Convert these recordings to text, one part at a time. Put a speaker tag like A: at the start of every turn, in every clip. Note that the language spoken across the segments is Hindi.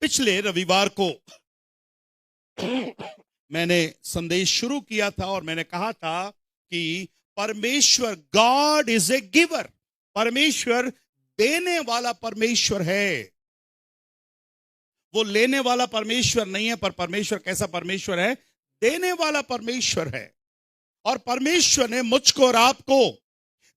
A: पिछले रविवार को मैंने संदेश शुरू किया था और मैंने कहा था कि परमेश्वर गॉड इज ए गिवर, परमेश्वर देने वाला परमेश्वर है, वो लेने वाला परमेश्वर नहीं है। पर परमेश्वर कैसा परमेश्वर है? देने वाला परमेश्वर है। और परमेश्वर ने मुझको और आपको,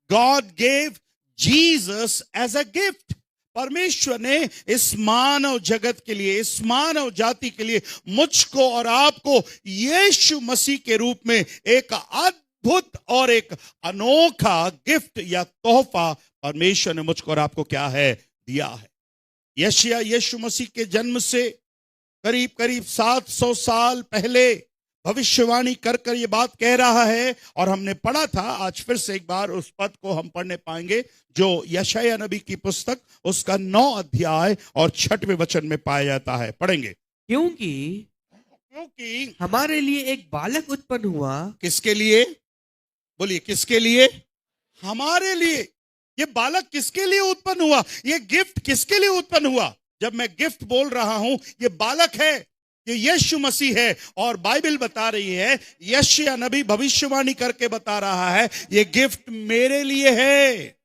A: God gave Jesus as a gift, परमेश्वर ने इस मानव जगत के लिए, इस मानव जाति के लिए मुझको और आपको यीशु मसीह के रूप में एक अद्भुत और एक अनोखा गिफ्ट या तोहफा परमेश्वर ने मुझको और आपको क्या है? दिया है। यशायाह यीशु मसीह के जन्म से करीब करीब 700 साल पहले भविष्यवाणी कर कर ये बात कह रहा है। और हमने पढ़ा था, आज फिर से एक बार उस पद को हम पढ़ने पाएंगे जो यशायाह नबी की पुस्तक उसका 9 अध्याय और 6वें वचन में पाया जाता है। पढ़ेंगे।
B: क्योंकि हमारे लिए एक बालक उत्पन्न हुआ।
A: किसके लिए? बोलिए, किसके लिए? हमारे लिए। ये बालक किसके लिए उत्पन्न हुआ? ये गिफ्ट किसके लिए उत्पन्न हुआ? जब मैं गिफ्ट बोल रहा हूं, ये बालक है, ये यीशु मसीह है। और बाइबल बता रही है, यशायाह नबी भविष्यवाणी करके बता रहा है, ये गिफ्ट मेरे लिए है,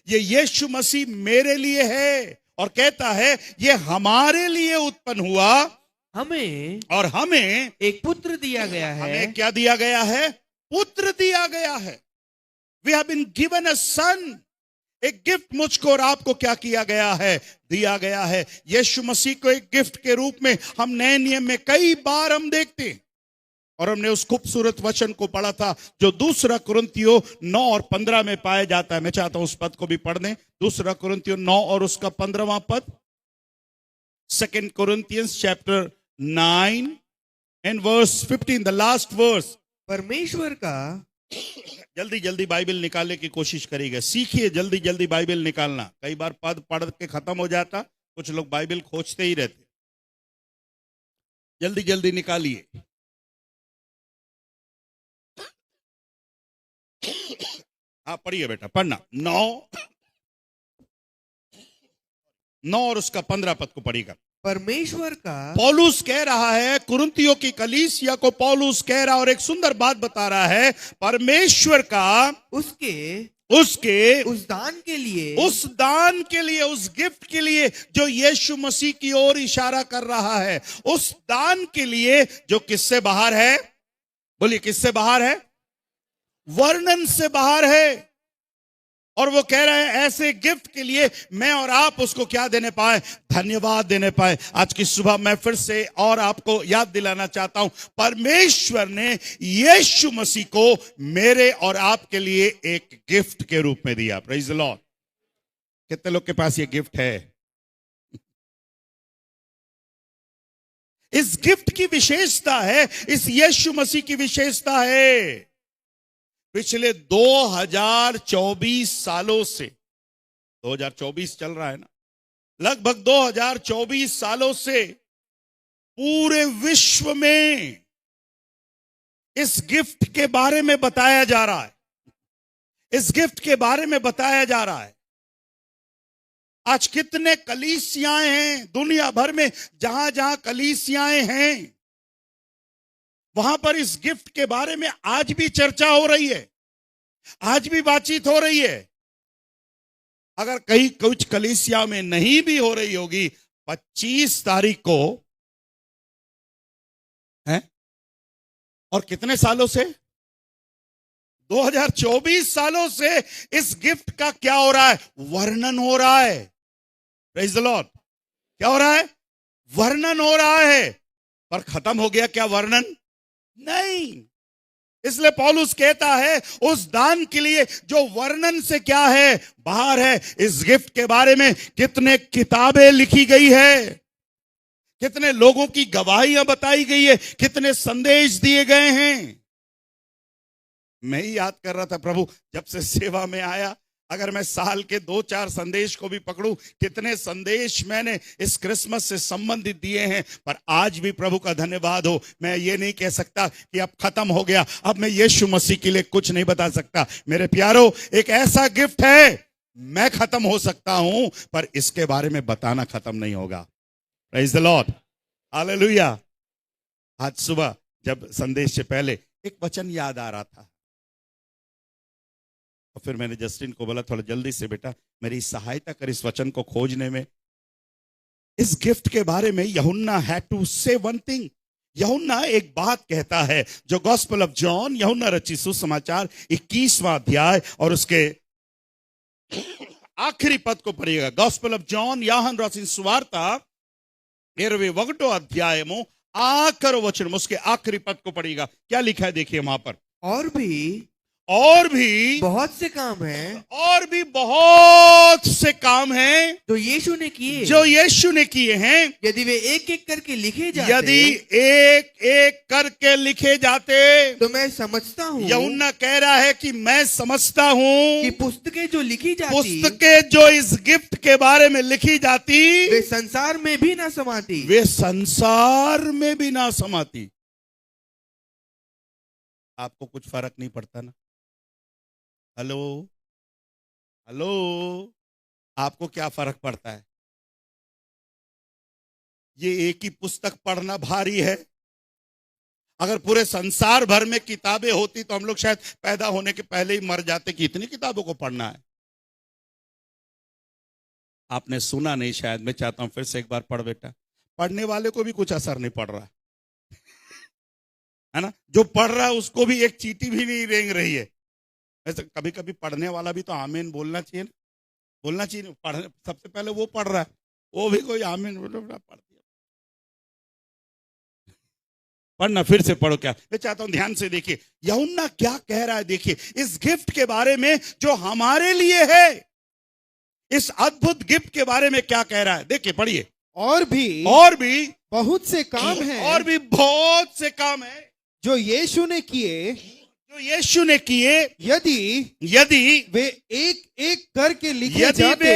A: ये यीशु मसीह मेरे लिए है। और कहता है ये हमारे लिए उत्पन्न हुआ, हमें
B: एक पुत्र दिया गया है।
A: हमें क्या दिया गया है? पुत्र दिया गया है। We have been given a son. एक गिफ्ट मुझको और आपको क्या किया गया है? दिया गया है। यीशु मसीह को एक गिफ्ट के रूप में हम नए नियम में कई बार हम देखते हैं। और हमने उस खूबसूरत वचन को पढ़ा था जो 2 कुरिन्थियों 9 और 15 में पाया जाता है। मैं चाहता हूं उस पद को भी पढ़ दें। 2 कुरिन्थियों 9 और उसका 15वां पद। 2 Corinthians chapter 9 and verse 15, the last verse।
B: परमेश्वर का,
A: जल्दी जल्दी बाइबल निकालने की कोशिश करिएगा, सीखिए जल्दी जल्दी बाइबल निकालना। कई बार पद पढ़ के खत्म हो जाता, कुछ लोग बाइबल खोजते ही रहते। जल्दी जल्दी निकालिए। हाँ पढ़िए बेटा, पढ़ना। 9 और उसका 15 पद को पढ़िएगा।
B: परमेश्वर का,
A: पौलुस कह रहा है, कुरिन्थियों की कलीसिया को पौलुस कह रहा है और एक सुंदर बात बता रहा है। परमेश्वर का उसके
B: उस दान के लिए,
A: उस गिफ्ट के लिए जो यीशु मसीह की ओर इशारा कर रहा है, उस दान के लिए जो किससे बाहर है? बोलिए, किससे बाहर है? वर्णन से बाहर है। और वो कह रहे हैं ऐसे गिफ्ट के लिए मैं और आप उसको क्या देने पाए? धन्यवाद देने पाए। आज की सुबह मैं फिर से और आपको याद दिलाना चाहता हूं, परमेश्वर ने यीशु मसीह को मेरे और आपके लिए एक गिफ्ट के रूप में दिया। Praise the Lord. कितने लोग के पास ये गिफ्ट है? इस गिफ्ट की विशेषता है, इस यीशु मसीह की विशेषता है, पिछले 2024 सालों से, 2024 चल रहा है ना, लगभग 2024 सालों से पूरे विश्व में इस गिफ्ट के बारे में बताया जा रहा है। इस गिफ्ट के बारे में बताया जा रहा है। आज कितने कलीसियाएं हैं दुनिया भर में, जहां जहां कलीसियाएं हैं वहां पर इस गिफ्ट के बारे में आज भी चर्चा हो रही है, आज भी बातचीत हो रही है। अगर कहीं कुछ कलीसिया में नहीं भी हो रही होगी, 25 तारीख को है। और कितने सालों से? 2024 सालों से इस गिफ्ट का क्या हो रहा है? वर्णन हो रहा है। Praise the Lord. क्या हो रहा है? वर्णन हो रहा है। पर खत्म हो गया क्या वर्णन? नहीं। इसलिए पौलुस कहता है उस दान के लिए जो वर्णन से क्या है? बाहर है। इस गिफ्ट के बारे में कितने किताबें लिखी गई है, कितने लोगों की गवाहियां बताई गई है, कितने संदेश दिए गए हैं। मैं ही याद कर रहा था, प्रभु जब से सेवा में आया, अगर मैं साल के 2-4 संदेश को भी पकड़ूं, कितने संदेश मैंने इस क्रिसमस से संबंधित दिए हैं। पर आज भी प्रभु का धन्यवाद हो, मैं ये नहीं कह सकता कि अब खत्म हो गया, अब मैं यीशु मसीह के लिए कुछ नहीं बता सकता। मेरे प्यारो, एक ऐसा गिफ्ट है, मैं खत्म हो सकता हूं पर इसके बारे में बताना खत्म नहीं होगा। Praise the lord, hallelujah. आज सुबह जब संदेश से पहले एक वचन याद आ रहा था, और फिर मैंने जस्टिन को बोला थोड़ा जल्दी से बेटा मेरी सहायता कर इस वचन को खोजने में। इस गिफ्ट के बारे में यूहन्ना हैड टू से वन थिंग। यूहन्ना एक बात कहता है जो गॉस्पेल ऑफ जॉन, यूहन्ना रचित सुसमाचार 21वां अध्याय और उसके आखिरी पद को पढ़िएगा। गॉस्पेल ऑफ जॉन यूहन्ना राసిన సువార్త 21వ అధ్యాయము ఆఖరి వచనం उसके आखिरी पद को पढ़िएगा। क्या लिखा है देखिए वहां पर, और भी
B: बहुत से काम हैं,
A: और भी बहुत से काम हैं
B: जो यीशु ने किए,
A: जो यीशु ने किए हैं।
B: यदि वे एक एक करके लिखे जाते,
A: यदि एक एक करके लिखे जाते,
B: तो मैं समझता हूँ,
A: यूहन्ना कह रहा है कि मैं समझता हूं
B: कि पुस्तकें जो लिखी जाती,
A: पुस्तकें जो इस गिफ्ट के बारे में लिखी जाती,
B: वे संसार में भी ना समाती,
A: वे संसार में भी ना समाती। आपको कुछ फर्क नहीं पड़ता ना? हेलो हेलो, आपको क्या फर्क पड़ता है? ये एक ही पुस्तक पढ़ना भारी है। अगर पूरे संसार भर में किताबें होती तो हम लोग शायद पैदा होने के पहले ही मर जाते कि इतनी किताबों को पढ़ना है। आपने सुना नहीं शायद, मैं चाहता हूं फिर से एक बार पढ़ बेटा। पढ़ने वाले को भी कुछ असर नहीं पड़ रहा है ना? जो पढ़ रहा है उसको भी एक चींटी भी नहीं रेंग रही है। ऐसे कभी कभी पढ़ने वाला भी तो आमीन बोलना चाहिए ना, बोलना चाहिए। पढ़ने सबसे पहले वो पढ़ रहा है, वो भी कोई आमीन पढ़ दिया। पढ़ना फिर से पढ़ो। क्या मैं चाहता हूं ध्यान से देखिए यूहन्ना क्या कह रहा है। देखिए इस गिफ्ट के बारे में जो हमारे लिए है, इस अद्भुत गिफ्ट के बारे में क्या कह रहा है। देखिए पढ़िए, और भी
C: बहुत से काम हैं,
A: और भी बहुत से काम है
C: जो यीशु ने किए,
A: जो यीशु ने किए।
C: यदि वे एक एक करके लिखे
A: यदि
C: जाते,
A: वे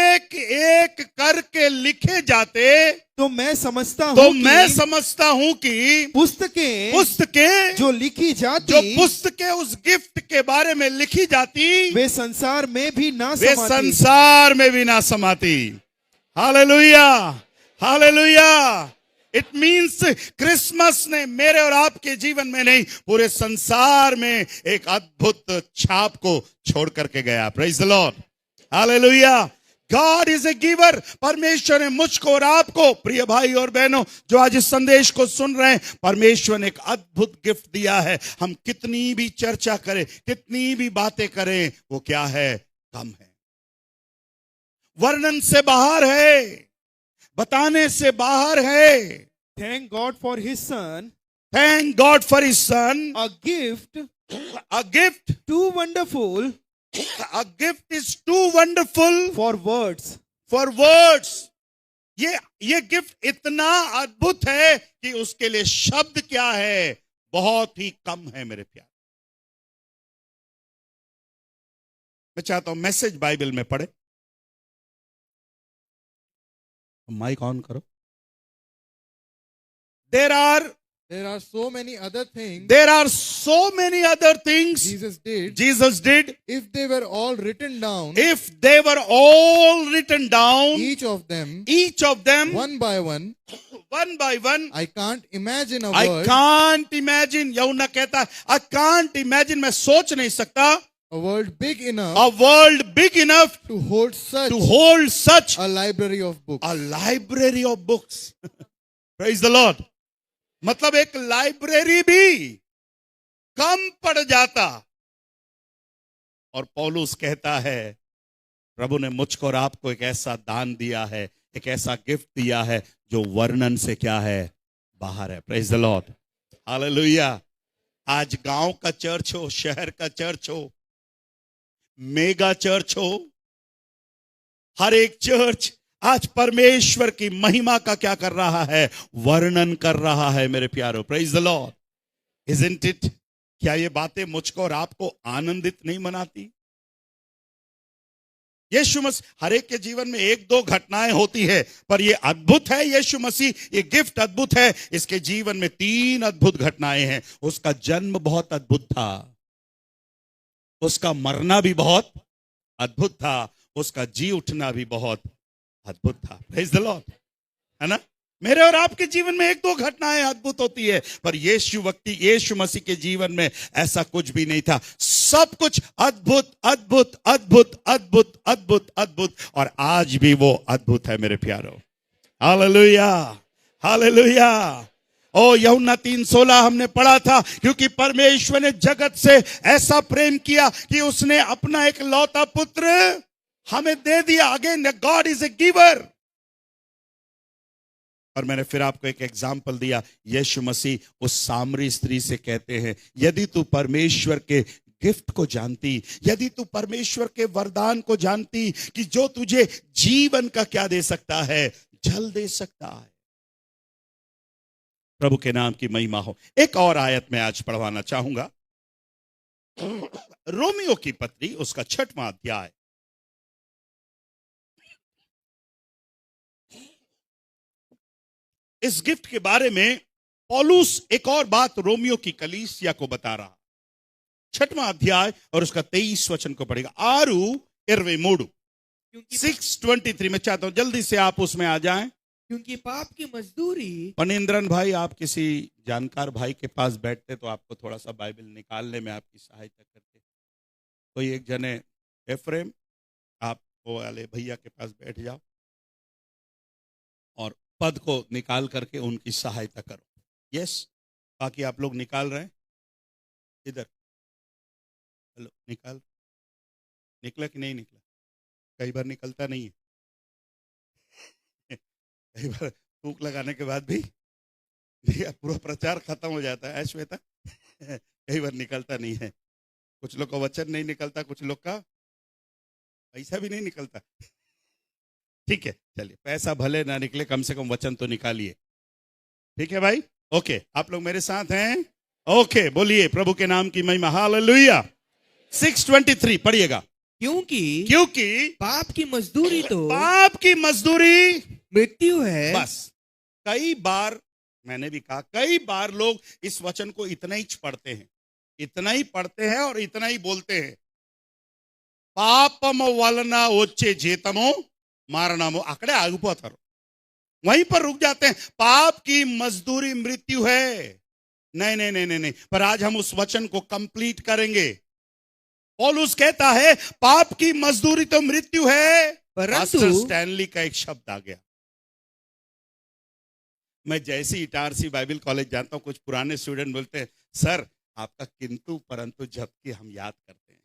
A: एक एक करके लिखे जाते,
C: तो मैं समझता
A: हूं कि पुस्तकें
C: जो लिखी जाती,
A: जो पुस्तकें उस गिफ्ट के बारे में लिखी जाती,
C: वे संसार में भी ना
A: वे
C: समाती।
A: संसार में भी ना समाती। Hallelujah, hallelujah. It means Christmas ने मेरे और आपके जीवन में नहीं, पूरे संसार में एक अद्भुत छाप को छोड़ करके गया। Praise the lord, hallelujah. God is a giver. परमेश्वर ने मुझको और आपको, प्रिय भाई और बहनों जो आज इस संदेश को सुन रहे हैं, परमेश्वर ने एक अद्भुत गिफ्ट दिया है। हम कितनी भी चर्चा करें, कितनी भी बातें करें, वो क्या है? कम है, वर्णन से बाहर है, बताने से बाहर है।
C: Thank God for His Son.
A: Thank God for His Son.
C: A gift too wonderful.
A: A gift is too wonderful
C: for words.
A: For words. ये गिफ्ट इतना अद्भुत है कि उसके लिए शब्द क्या है, बहुत ही कम है मेरे प्यार। मैं चाहता हूं मैसेज बाइबल में पढ़े। माइक ऑन करो। There are so many other things. There are so many other things Jesus did.
D: If they were all written down.
A: If they were all written down.
D: Each of them. One by one. I can't imagine a word.
A: I can't imagine. यूहन्ना कहता है I can't imagine. मैं सोच नहीं सकता.
D: A world big enough.
A: A world big enough.
D: To hold such.
A: A
D: library of books.
A: A library of books. Praise the Lord. मतलब एक लाइब्रेरी भी कम पड़ जाता। और पौलुस कहता है प्रभु ने मुझको और आपको एक ऐसा दान दिया है, एक ऐसा गिफ्ट दिया है जो वर्णन से क्या है? बाहर है। Praise the lord, hallelujah. आज गांव का चर्च हो, शहर का चर्च हो, मेगा चर्च हो, हर एक चर्च आज परमेश्वर की महिमा का क्या कर रहा है? वर्णन कर रहा है मेरे प्यारो। Praise the Lord, isn't it? क्या ये बातें मुझको और आपको आनंदित नहीं मनाती? यीशु मसीह हर एक के जीवन में एक दो घटनाएं होती है, पर ये अद्भुत है। यीशु मसीह ये गिफ्ट अद्भुत है। इसके जीवन में 3 अद्भुत घटनाएं हैं। उसका जन्म बहुत अद्भुत था, उसका मरना भी बहुत अद्भुत था, उसका जी उठना भी बहुत अद्भुत था। प्रेज द लॉर्ड, है ना? मेरे और आपके जीवन में एक दो घटनाएं अद्भुत होती है, पर यीशु मसीह के जीवन में ऐसा कुछ भी नहीं था। सब कुछ अद्भुत अद्भुत अद्भुत अद्भुत अद्भुत अद्भुत, और आज भी वो अद्भुत है मेरे प्यारो। Hallelujah, hallelujah. ओ यूहन्ना 3:16 हमने पढ़ा था, क्योंकि परमेश्वर ने जगत से ऐसा प्रेम किया कि उसने अपना एक लौता पुत्र हमें दे दिया। Again God is a giver. और मैंने फिर आपको एक एग्जाम्पल दिया, यीशु मसीह उस सामरी स्त्री से कहते हैं, यदि तू परमेश्वर के गिफ्ट को जानती, यदि तू परमेश्वर के वरदान को जानती कि जो तुझे जीवन का क्या दे सकता है, जल दे सकता है। प्रभु के नाम की महिमा हो। एक और आयत में आज पढ़वाना चाहूंगा, रोमियो की पत्री उसका 6वां अध्याय। इस गिफ्ट के बारे में पौलुस एक और बात रोमियो की कलीसिया को बता रहा। 6वां अध्याय और उसका 23 वचन को पढ़ेगा। 6:23 6:23 में चाहता हूं जल्दी से आप उसमें आ जाएं,
B: क्योंकि पाप की मजदूरी।
A: पनिंद्रन भाई, आप किसी जानकार भाई के पास बैठते तो आपको थोड़ा सा बाइबल निकालने में आपकी सहायता करते। कोई एक जने एफ्रेम, आप वो वाले भैया के पास बैठ जाओ और पद को निकाल करके उनकी सहायता करो। यस, बाकी आप लोग निकाल रहे हैं इधर। हेलो, निकला कि नहीं निकला? कई बार निकलता नहीं है। कई बार फूंक लगाने के बाद भी पूरा प्रचार खत्म हो जाता है। श्वेता, कई बार निकलता नहीं है। कुछ लोग का वचन नहीं निकलता, कुछ लोग का पैसा भी नहीं निकलता। ठीक है, चलिए, पैसा भले ना निकले, कम से कम वचन तो निकालिए। ठीक है भाई, ओके, आप लोग मेरे साथ हैं? ओके, बोलिए प्रभु के नाम की महिमा। हालेलुया। 6:23 पढ़िएगा। क्योंकि
B: पाप की मजदूरी तो
A: पाप की मजदूरी
B: मृत्यु है।
A: बस, कई बार मैंने भी कहा, कई बार लोग इस वचन को इतना ही पढ़ते हैं, इतना ही पढ़ते हैं और इतना ही बोलते हैं, पापम वलना वच्चे जीतमो मारणमो, अकड़े आगिपोताరు, वहीं पर रुक जाते हैं। पाप की मजदूरी मृत्यु है। नहीं नहीं नहीं नहीं नहीं, पर आज हम उस वचन को कंप्लीट करेंगे। पौलुस कहता है पाप की मजदूरी तो मृत्यु है, परंतु स्टैनली का एक शब्द आ गया। मैं जैसे इटारसी बाइबल कॉलेज जाता हूं, कुछ पुराने स्टूडेंट बोलते हैं, सर आपका किंतु परंतु जबकि हम याद करते हैं।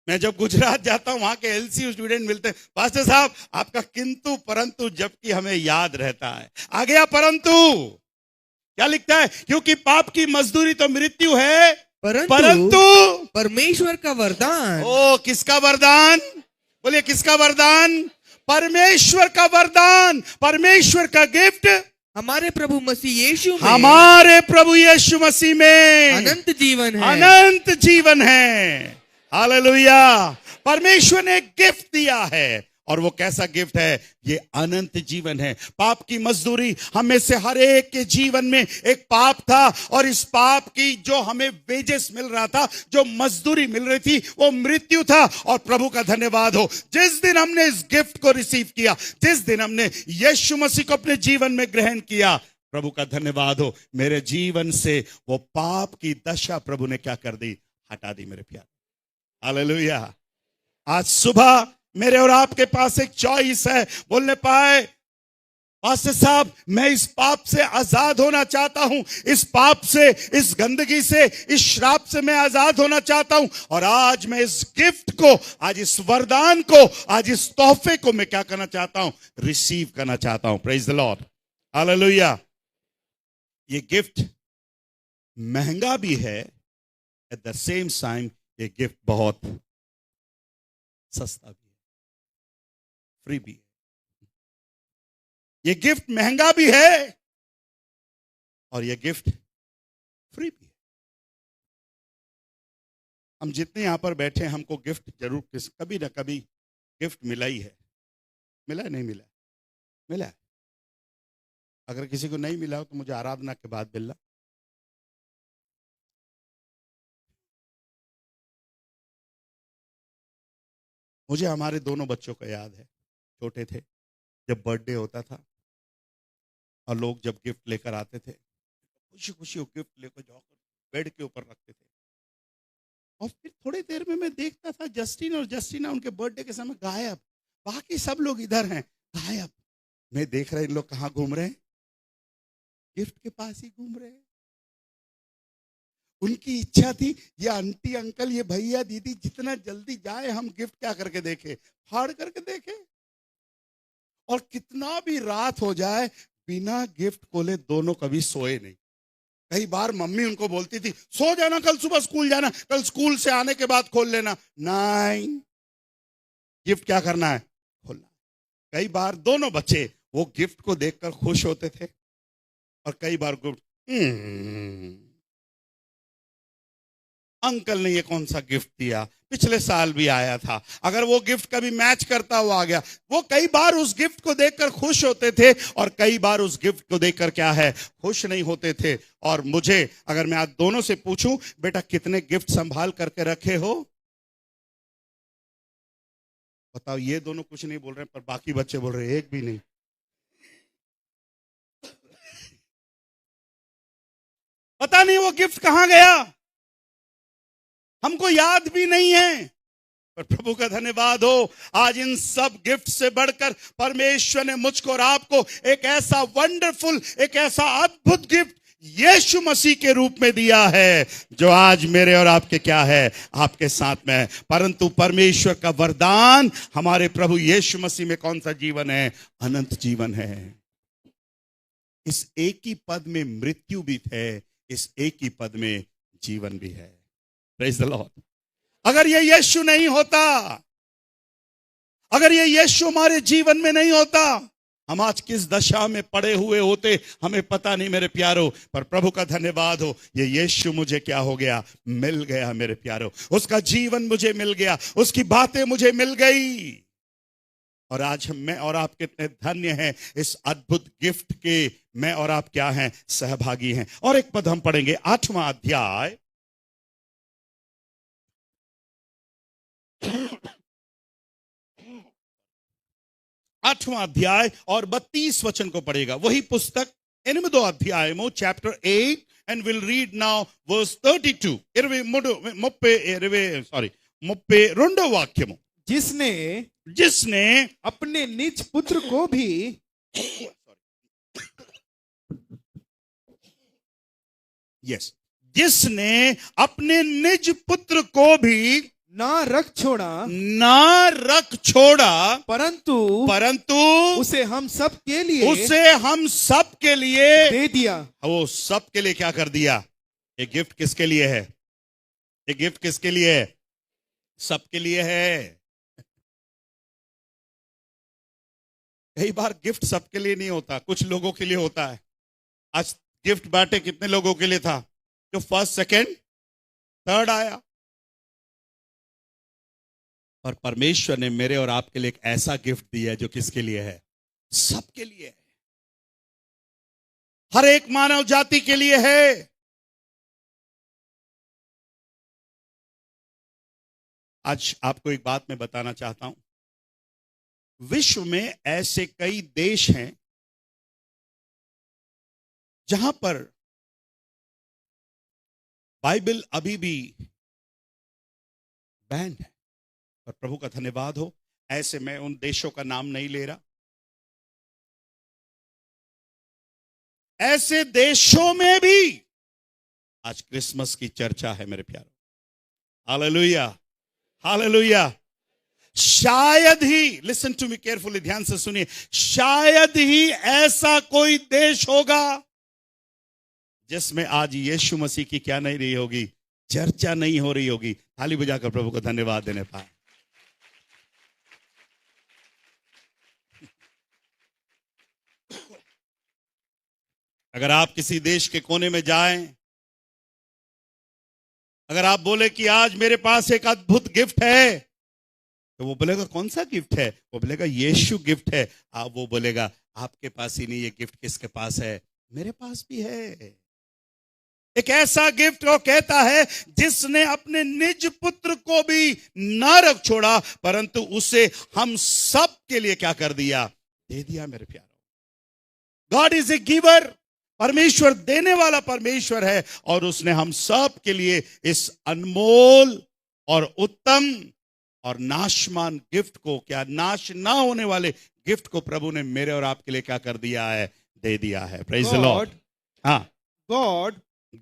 A: मैं जब गुजरात जाता हूं, वहां के एलसीयू स्टूडेंट मिलते हैं, पास्टर साहब आपका किंतु परंतु जबकि हमें याद रहता है। आ गया परंतु, क्या लिखता है? क्योंकि पाप की मजदूरी तो मृत्यु है, परंतु
B: परमेश्वर का वरदान।
A: ओ, किसका वरदान? बोलिए, किसका वरदान? परमेश्वर का वरदान, परमेश्वर का गिफ्ट
B: हमारे प्रभु मसीह यीशु में,
A: हमारे प्रभु यीशु मसीह में
B: अनंत जीवन है।
A: अनंत जीवन है। हालेलुया। परमेश्वर ने एक गिफ्ट दिया है, और वो कैसा गिफ्ट है? ये अनंत जीवन है। पाप की मजदूरी, हमें से हर एक के जीवन में एक पाप था, और इस पाप की जो हमें वेजेस मिल रहा था, जो मजदूरी मिल रही थी, वो मृत्यु था। और प्रभु का धन्यवाद हो, जिस दिन हमने इस गिफ्ट को रिसीव किया, जिस दिन हमने यीशु मसीह को अपने जीवन में ग्रहण किया, प्रभु का धन्यवाद हो, मेरे जीवन से वो पाप की दशा प्रभु ने क्या कर दी? हटा दी मेरे प्यार। हालेलुया। आज सुबह मेरे और आपके पास एक चॉइस है। बोलने पाए, पास्टर साहब मैं इस पाप से आजाद होना चाहता हूं, इस पाप से, इस गंदगी से, इस श्राप से मैं आजाद होना चाहता हूं, और आज मैं इस गिफ्ट को, आज इस वरदान को, आज इस तोहफे को मैं क्या करना चाहता हूं? रिसीव करना चाहता हूं। Praise the lord. हालेलुया। ये गिफ्ट महंगा भी है, एट द सेम टाइम ये गिफ्ट बहुत सस्ता भी है, फ्री भी है। ये गिफ्ट महंगा भी है और ये गिफ्ट फ्री भी है। हम जितने यहां पर बैठे हैं, हमको गिफ्ट जरूर कभी ना कभी गिफ्ट मिला ही है। मिला है? नहीं मिला? मिला है। अगर किसी को नहीं मिला हो तो मुझे आराधना के बाद मिलना। मुझे हमारे दोनों बच्चों का याद है, छोटे थे, जब बर्थडे होता था और लोग जब गिफ्ट लेकर आते थे, खुशी खुशी वो गिफ्ट लेकर जाकर बेड के ऊपर रखते थे। और फिर थोड़ी देर में मैं देखता था जस्टिन और जस्टिना उनके बर्थडे के समय गायब, बाकी सब लोग इधर हैं गायब। मैं देख रहा इन लोग कहाँ घूम रहे हैं, गिफ्ट के पास ही घूम रहे हैं। उनकी इच्छा थी ये आंटी अंकल ये भैया दीदी जितना जल्दी जाए हम गिफ्ट क्या करके देखे, फाड़ करके देखे। और कितना भी रात हो जाए बिना गिफ्ट खोले दोनों कभी सोए नहीं। कई बार मम्मी उनको बोलती थी सो जाना, कल सुबह स्कूल जाना, कल स्कूल से आने के बाद खोल लेना। नहीं, गिफ्ट क्या करना है, खोलना। कई बार दोनों बच्चे वो गिफ्ट को देखकर खुश होते थे और कई बार गिफ्ट अंकल ने ये कौन सा गिफ्ट दिया, पिछले साल भी आया था, अगर वो गिफ्ट कभी मैच करता हुआ आ गया। वो कई बार उस गिफ्ट को देखकर खुश होते थे और कई बार उस गिफ्ट को देखकर क्या है, खुश नहीं होते थे। और मुझे अगर मैं आज दोनों से पूछूं बेटा कितने गिफ्ट संभाल करके रखे हो, बताओ। ये दोनों कुछ नहीं बोल रहे पर बाकी बच्चे बोल रहे एक भी नहीं। पता नहीं वो गिफ्ट कहां गया, हमको याद भी नहीं है। पर प्रभु का धन्यवाद हो, आज इन सब गिफ्ट से बढ़कर परमेश्वर ने मुझको और आपको एक ऐसा वंडरफुल, एक ऐसा अद्भुत गिफ्ट यीशु मसीह के रूप में दिया है, जो आज मेरे और आपके क्या है, आपके साथ में है। परंतु परमेश्वर का वरदान हमारे प्रभु यीशु मसीह में कौन सा जीवन है, अनंत जीवन है। इस एक ही पद में मृत्यु भी है, इस एक ही पद में जीवन भी है। Praise the Lord. अगर ये यीशु नहीं होता, अगर ये यीशु हमारे जीवन में नहीं होता, हम आज किस दशा में पड़े हुए होते हमें पता नहीं मेरे प्यारो। पर प्रभु का धन्यवाद हो, ये यीशु मुझे क्या हो गया, मिल गया मेरे प्यारो। उसका जीवन मुझे मिल गया, उसकी बातें मुझे मिल गई। और आज मैं और आप कितने धन्य हैं, इस अद्भुत गिफ्ट के मैं और आप क्या हैं, सहभागी हैं। और एक पद हम पढ़ेंगे 8वां अध्याय 8वां अध्याय और 32 वचन को पढ़ेगा। वही पुस्तक 8వ అధ్యాయము chapter 8 and we'll read now verse 32 32వ వాక్యము। जिसने
C: अपने निज पुत्र को भी
A: जिसने अपने निज पुत्र को भी
C: ना रख
A: छोड़ा परंतु
C: उसे हम सब के लिए दे दिया।
A: वो सब के लिए क्या कर दिया। ये गिफ्ट किसके लिए है, ये गिफ्ट किसके लिए है, सबके लिए है। कई बार गिफ्ट सबके लिए नहीं होता, कुछ लोगों के लिए होता है। आज गिफ्ट बांटे कितने लोगों के लिए था, जो फर्स्ट सेकंड थर्ड आया। और परमेश्वर ने मेरे और आपके लिए एक ऐसा गिफ्ट दिया है जो किसके लिए है, सबके लिए है, हर एक मानव जाति के लिए है। आज आपको एक बात मैं बताना चाहता हूं, विश्व में ऐसे कई देश हैं जहां पर बाइबल अभी भी बैन है। और प्रभु का धन्यवाद हो, ऐसे मैं उन देशों का नाम नहीं ले रहा, ऐसे देशों में भी आज क्रिसमस की चर्चा है मेरे प्यारों। Hallelujah, hallelujah. शायद ही, लिसन टू मी केयरफुली, ध्यान से सुनिए, शायद ही ऐसा कोई देश होगा जिसमें आज यीशु मसीह की क्या नहीं रही होगी, चर्चा नहीं हो रही होगी। ताली बजाकर प्रभु को धन्यवाद देने पाए। अगर आप किसी देश के कोने में जाएं, अगर आप बोले कि आज मेरे पास एक अद्भुत गिफ्ट है, तो वो बोलेगा कौन सा गिफ्ट है, वो बोलेगा यीशु गिफ्ट है। वो बोलेगा आपके पास ही नहीं, ये गिफ्ट किसके पास है, मेरे पास भी है। एक ऐसा गिफ्ट वो कहता है जिसने अपने निज पुत्र को भी ना रख छोड़ा परंतु उसे हम सब के लिए क्या कर दिया, दे दिया मेरे प्यारों। गॉड इज ए गिवर, परमेश्वर देने वाला परमेश्वर है, और उसने हम सब के लिए इस अनमोल और उत्तम और नाशमान गिफ्ट को, क्या नाश ना होने वाले गिफ्ट को प्रभु ने मेरे और आपके लिए क्या कर दिया है, दे दिया है। Praise the Lord. हाँ,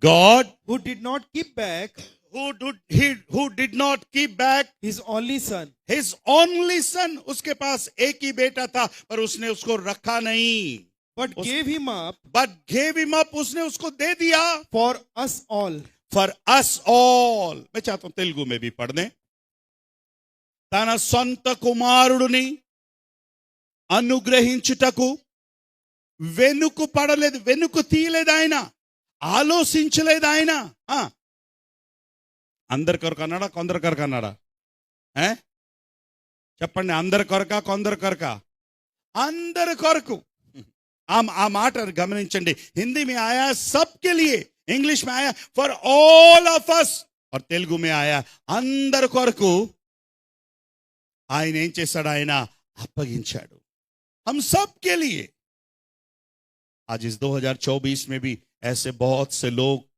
C: God
A: who did not keep back, who did not keep back
C: his only son,
A: उसके पास एक ही बेटा था, पर उसने उसको रखा नहीं,
C: but gave him up
A: उसने उसको दे दिया
C: for us all.
A: मैं चाहता हूं तेलुगु में भी पढ़ दें। తన సొంత కుమారుడిని అనుగ్రహించుటకు వెనుకు పడలేదు, వెనుకు తీయలేదు ఆయన, ఆలోచించలేదు ఆయన। అందరి కొరకు అన్నాడా, కొందరి కొరకు అన్నాడా? చెప్పండి, అందరి కొరకా కొందరి కొరకా? అందరి కొరకు। ఆ మాట గమనించండి, హిందీ में आया सबके लिए, इंग्लिश में आया फॉर ऑल ऑफ अस, और तेलुगु में आया అందరి కొరకు ఆయన ఏం చేశాడు, ఆయన అప్పగించాడు हम सब के लिए। आज इस 2024 में भी ऐसे बहुत से लोग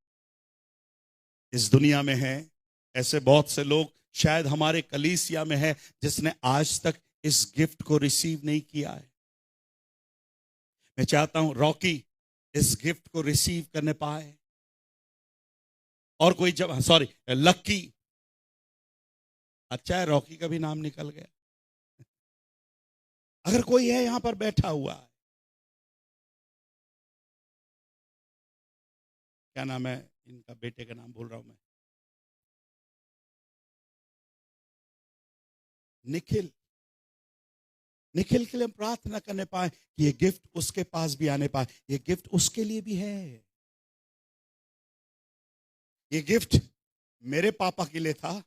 A: इस दुनिया में हैं, ऐसे बहुत से लोग शायद हमारे कलीसिया में है जिसने आज तक इस गिफ्ट को रिसीव नहीं किया है। मैं चाहता हूं रॉकी इस गिफ्ट को रिसीव करने पाए, और कोई जब लक्की, अच्छा है रॉकी का भी नाम निकल गया। अगर कोई है यहां पर बैठा हुआ है, क्या नाम है इनका, बेटे का नाम भूल रहा हूं मैं, निखिल के लिए हम प्रार्थना करने पाए कि ये गिफ्ट उसके पास भी आने पाए। ये गिफ्ट उसके लिए भी है, ये गिफ्ट मेरे पापा के लिए था,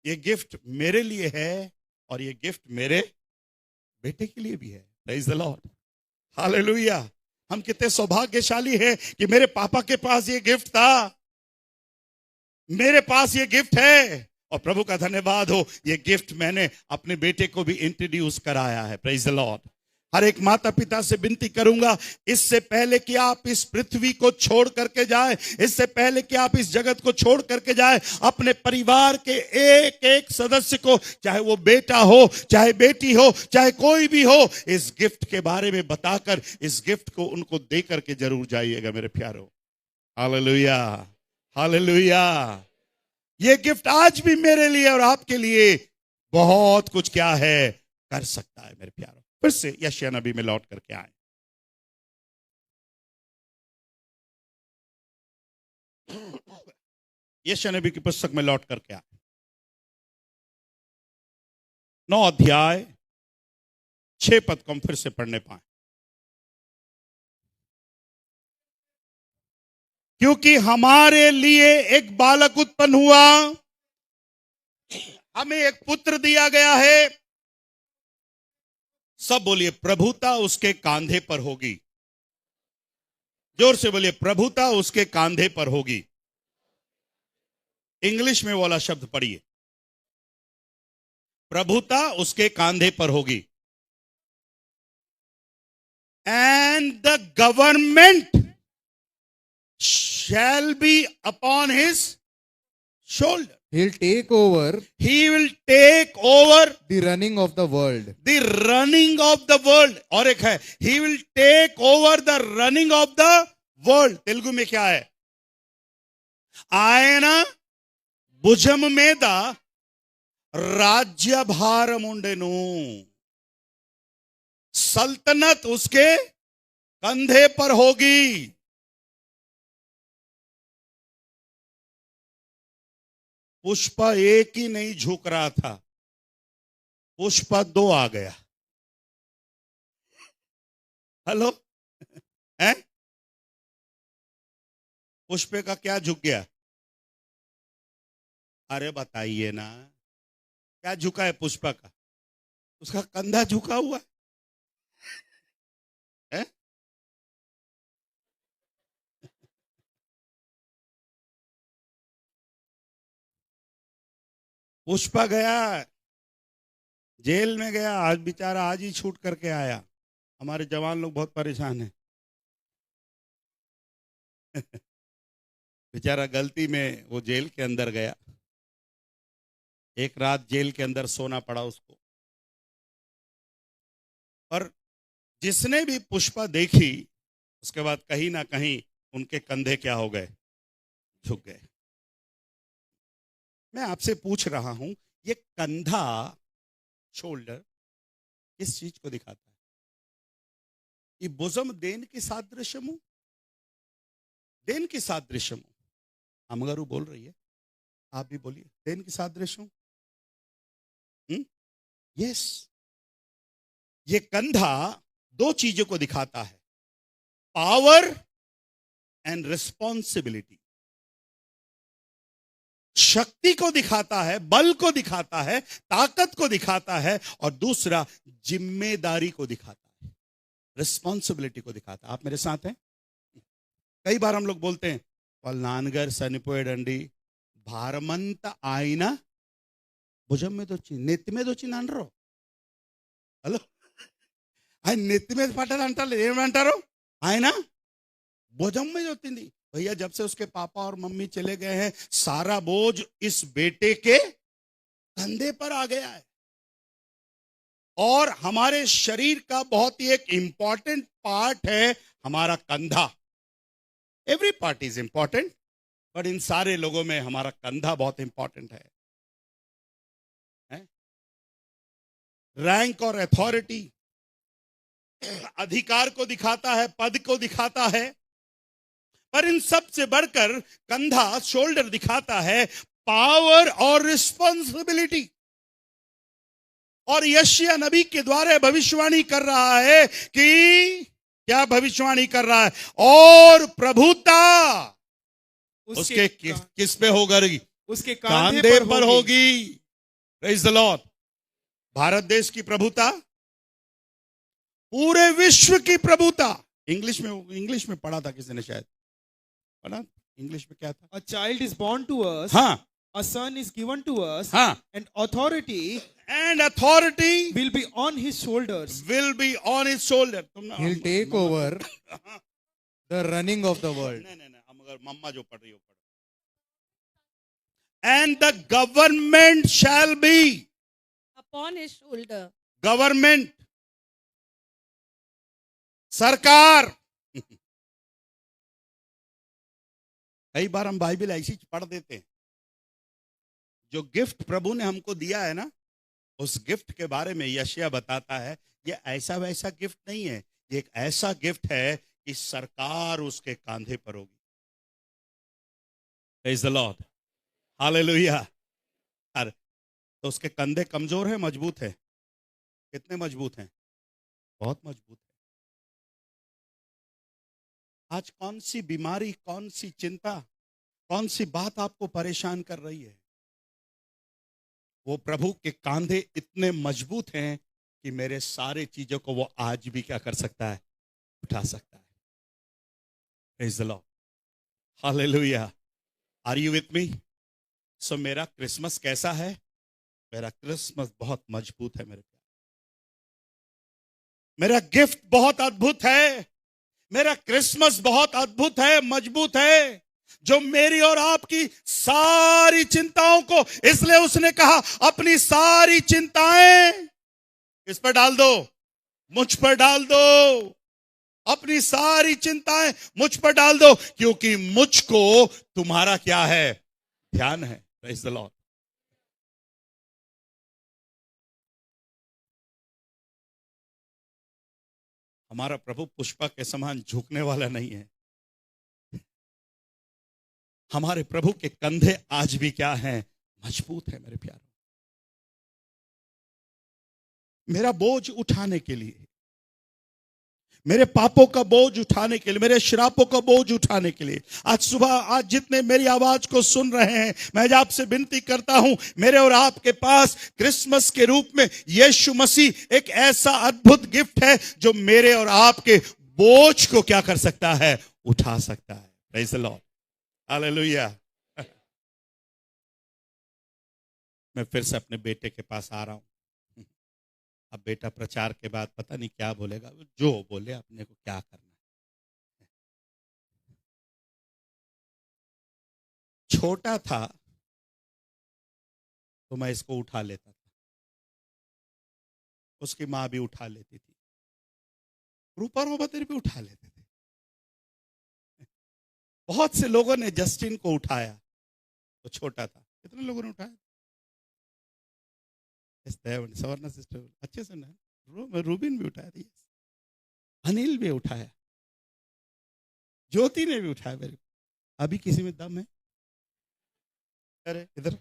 A: ये गिफ्ट मेरे लिए है, और ये गिफ्ट मेरे बेटे के लिए भी है। Praise the lord, hallelujah. हम कितने सौभाग्यशाली हैं कि मेरे पापा के पास ये गिफ्ट था, मेरे पास ये गिफ्ट है, और प्रभु का धन्यवाद हो, ये गिफ्ट मैंने अपने बेटे को भी इंट्रोड्यूस कराया है। Praise the Lord. हर एक माता पिता से विनती करूंगा, इससे पहले कि आप इस पृथ्वी को छोड़ करके जाए, इससे पहले कि आप इस जगत को छोड़ करके जाए, अपने परिवार के एक एक सदस्य को, चाहे वो बेटा हो, चाहे बेटी हो, चाहे कोई भी हो, इस गिफ्ट के बारे में बताकर इस गिफ्ट को उनको दे करके जरूर जाइएगा मेरे प्यारो। Hallelujah, hallelujah. ये गिफ्ट आज भी मेरे लिए और आपके लिए बहुत कुछ क्या है, कर सकता है मेरे प्यारो। फिर से यशायाह नबी में लौट करके आए। यशायाह नबी की पुस्तक में लौट करके आए, 9 अध्याय 6 पद को हम फिर से पढ़ने पाए। क्योंकि हमारे लिए एक बालक उत्पन्न हुआ, हमें एक पुत्र दिया गया है, सब बोलिए प्रभुता उसके कांधे पर होगी। जोर से बोलिए, प्रभुता उसके कांधे पर होगी। इंग्लिश में वाला शब्द पढ़िए, प्रभुता उसके कांधे पर होगी। And the government shall be upon his shoulder.
D: He will take over the running of the world.
A: The running of the world. और एक है, he will take over the running of the world. Telugu में क्या है, ఆయన భుజము మీద राज्यभारमुंडेनु, सल्तनत उसके कंधे पर होगी। पुष्पा 1 ही नहीं झुक रहा था, पुष्पा 2 आ गया। हेलो, हैं? पुष्पे का क्या झुक गया? अरे बताइए ना, क्या झुका है पुष्पा का? उसका कंधा झुका हुआ है? पुष्पा गया जेल में, गया आज बेचारा, आज ही छूट करके आया। हमारे जवान लोग बहुत परेशान हैं, बेचारा गलती में वो जेल के अंदर गया, एक रात जेल के अंदर सोना पड़ा उसको। और जिसने भी पुष्पा देखी उसके बाद कहीं ना कहीं उनके कंधे क्या हो गए, झुक गए। मैं आपसे पूछ रहा हूं, ये कंधा, शोल्डर किस चीज को दिखाता है? ये भुजम देन की सादृश्यमु, देन की सादृश्यमु। अमगरू बोल रही है, आप भी बोलिए, देन की सादृश्यमु। यस, ये कंधा दो चीजों को दिखाता है, पावर एंड रिस्पॉन्सिबिलिटी। शक्ति को दिखाता है, बल को दिखाता है, ताकत को दिखाता है, और दूसरा जिम्मेदारी को दिखाता है, रिस्पॉन्सिबिलिटी को दिखाता है। आप मेरे साथ हैं? कई बार हम लोग बोलते हैं, వాళ్ళు నాన్నగారు చనిపోయాడండి, భారమంతా ఆయన భుజం మీద వచ్చింది, నెత్తి మీద వచ్చింది అంటారు. హలో, ఆయన నెత్తి మీద పడ్డది అంటారు, ఏమంటారు? ఆయన भुजम में होती। भैया जब से उसके पापा और मम्मी चले गए हैं, सारा बोझ इस बेटे के कंधे पर आ गया है। और हमारे शरीर का बहुत ही एक इंपॉर्टेंट पार्ट है हमारा कंधा। Every part is important, but in सारे लोगों में हमारा कंधा बहुत इंपॉर्टेंट है? रैंक और अथॉरिटी, अधिकार को दिखाता है, पद को दिखाता है, पर इन सब से बढ़कर कंधा, शोल्डर दिखाता है पावर और रिस्पॉन्सिबिलिटी। और यशायाह नबी के द्वारा भविष्यवाणी कर रहा है कि क्या भविष्यवाणी कर रहा है? और प्रभुता उसके किस पे होगी? उसके कांधे पर होगी। Praise the Lord. भारत देश की प्रभुता, पूरे विश्व की प्रभुता। इंग्लिश में पढ़ा था किसी ने, शायद पढ़ा, इंग्लिश में क्या था?
C: A child is born to us,
A: हाँ,
C: a son is given to us,
A: हाँ,
C: and authority
A: will
C: be on his shoulders.
D: He'll take over the running of the world.
A: नहीं, मगर मम्मा जो पढ़ रही हो पढ़। And the government shall be
E: upon his shoulder.
A: Government, सरकार। कई बार हम बाइबल ऐसी पढ़ देते हैं, जो गिफ्ट प्रभु ने हमको दिया है ना, उस गिफ्ट के बारे में यशायाह बताता है, ये ऐसा वैसा गिफ्ट नहीं है, ये एक ऐसा गिफ्ट है कि सरकार उसके कांधे पर होगी। Praise the lord, hallelujah. तो उसके कंधे कमजोर है, मजबूत है? कितने मजबूत हैं? बहुत मजबूत है। आज कौन सी बीमारी, कौन सी चिंता, कौन सी बात आपको परेशान कर रही है? वो प्रभु के कांधे इतने मजबूत हैं कि मेरे सारे चीजों को वो आज भी क्या कर सकता है? उठा सकता है। Praise the lord, hallelujah. Are you with me? So मेरा क्रिसमस कैसा है? मेरा क्रिसमस बहुत मजबूत है मेरे प्यारे। मेरा गिफ्ट बहुत अद्भुत है, मेरा क्रिसमस बहुत अद्भुत है, मजबूत है, जो मेरी और आपकी सारी चिंताओं को, इसलिए उसने कहा अपनी सारी चिंताएं इस पर डाल दो, मुझ पर डाल दो। अपनी सारी चिंताएं मुझ पर डाल दो, क्योंकि मुझको तुम्हारा क्या है? ध्यान है। Praise the Lord. हमारा प्रभु पुष्पा के समान झुकने वाला नहीं है। हमारे प्रभु के कंधे आज भी क्या हैं? मजबूत है मेरे प्यारों। मेरा बोझ उठाने के लिए, मेरे पापों का बोझ उठाने के लिए, मेरे श्रापों का बोझ उठाने के लिए, आज सुबह, आज जितने मेरी आवाज को सुन रहे हैं, मैं आपसे विनती करता हूं, मेरे और आपके पास क्रिसमस के रूप में यीशु मसीह एक ऐसा अद्भुत गिफ्ट है जो मेरे और आपके बोझ को क्या कर सकता है? उठा सकता है। Praise the lord, hallelujah. मैं फिर से अपने बेटे के पास आ रहा हूं। अब बेटा प्रचार के बाद पता नहीं क्या बोलेगा, जो बोले, अपने को क्या करना है। छोटा था तो मैं इसको उठा लेता था, उसकी मां भी उठा लेती थी, रूपा रोबतर भी उठा लेते थे। बहुत से लोगों ने जस्टिन को उठाया तो छोटा था, कितने लोगों ने उठाया? सवर्णा सिस्टर अच्छे से ना, रूबिन भी उठाया था, अनिल भी उठाया, ज्योति ने भी उठाया मेरे को। अभी किसी में दम है? अरे इधर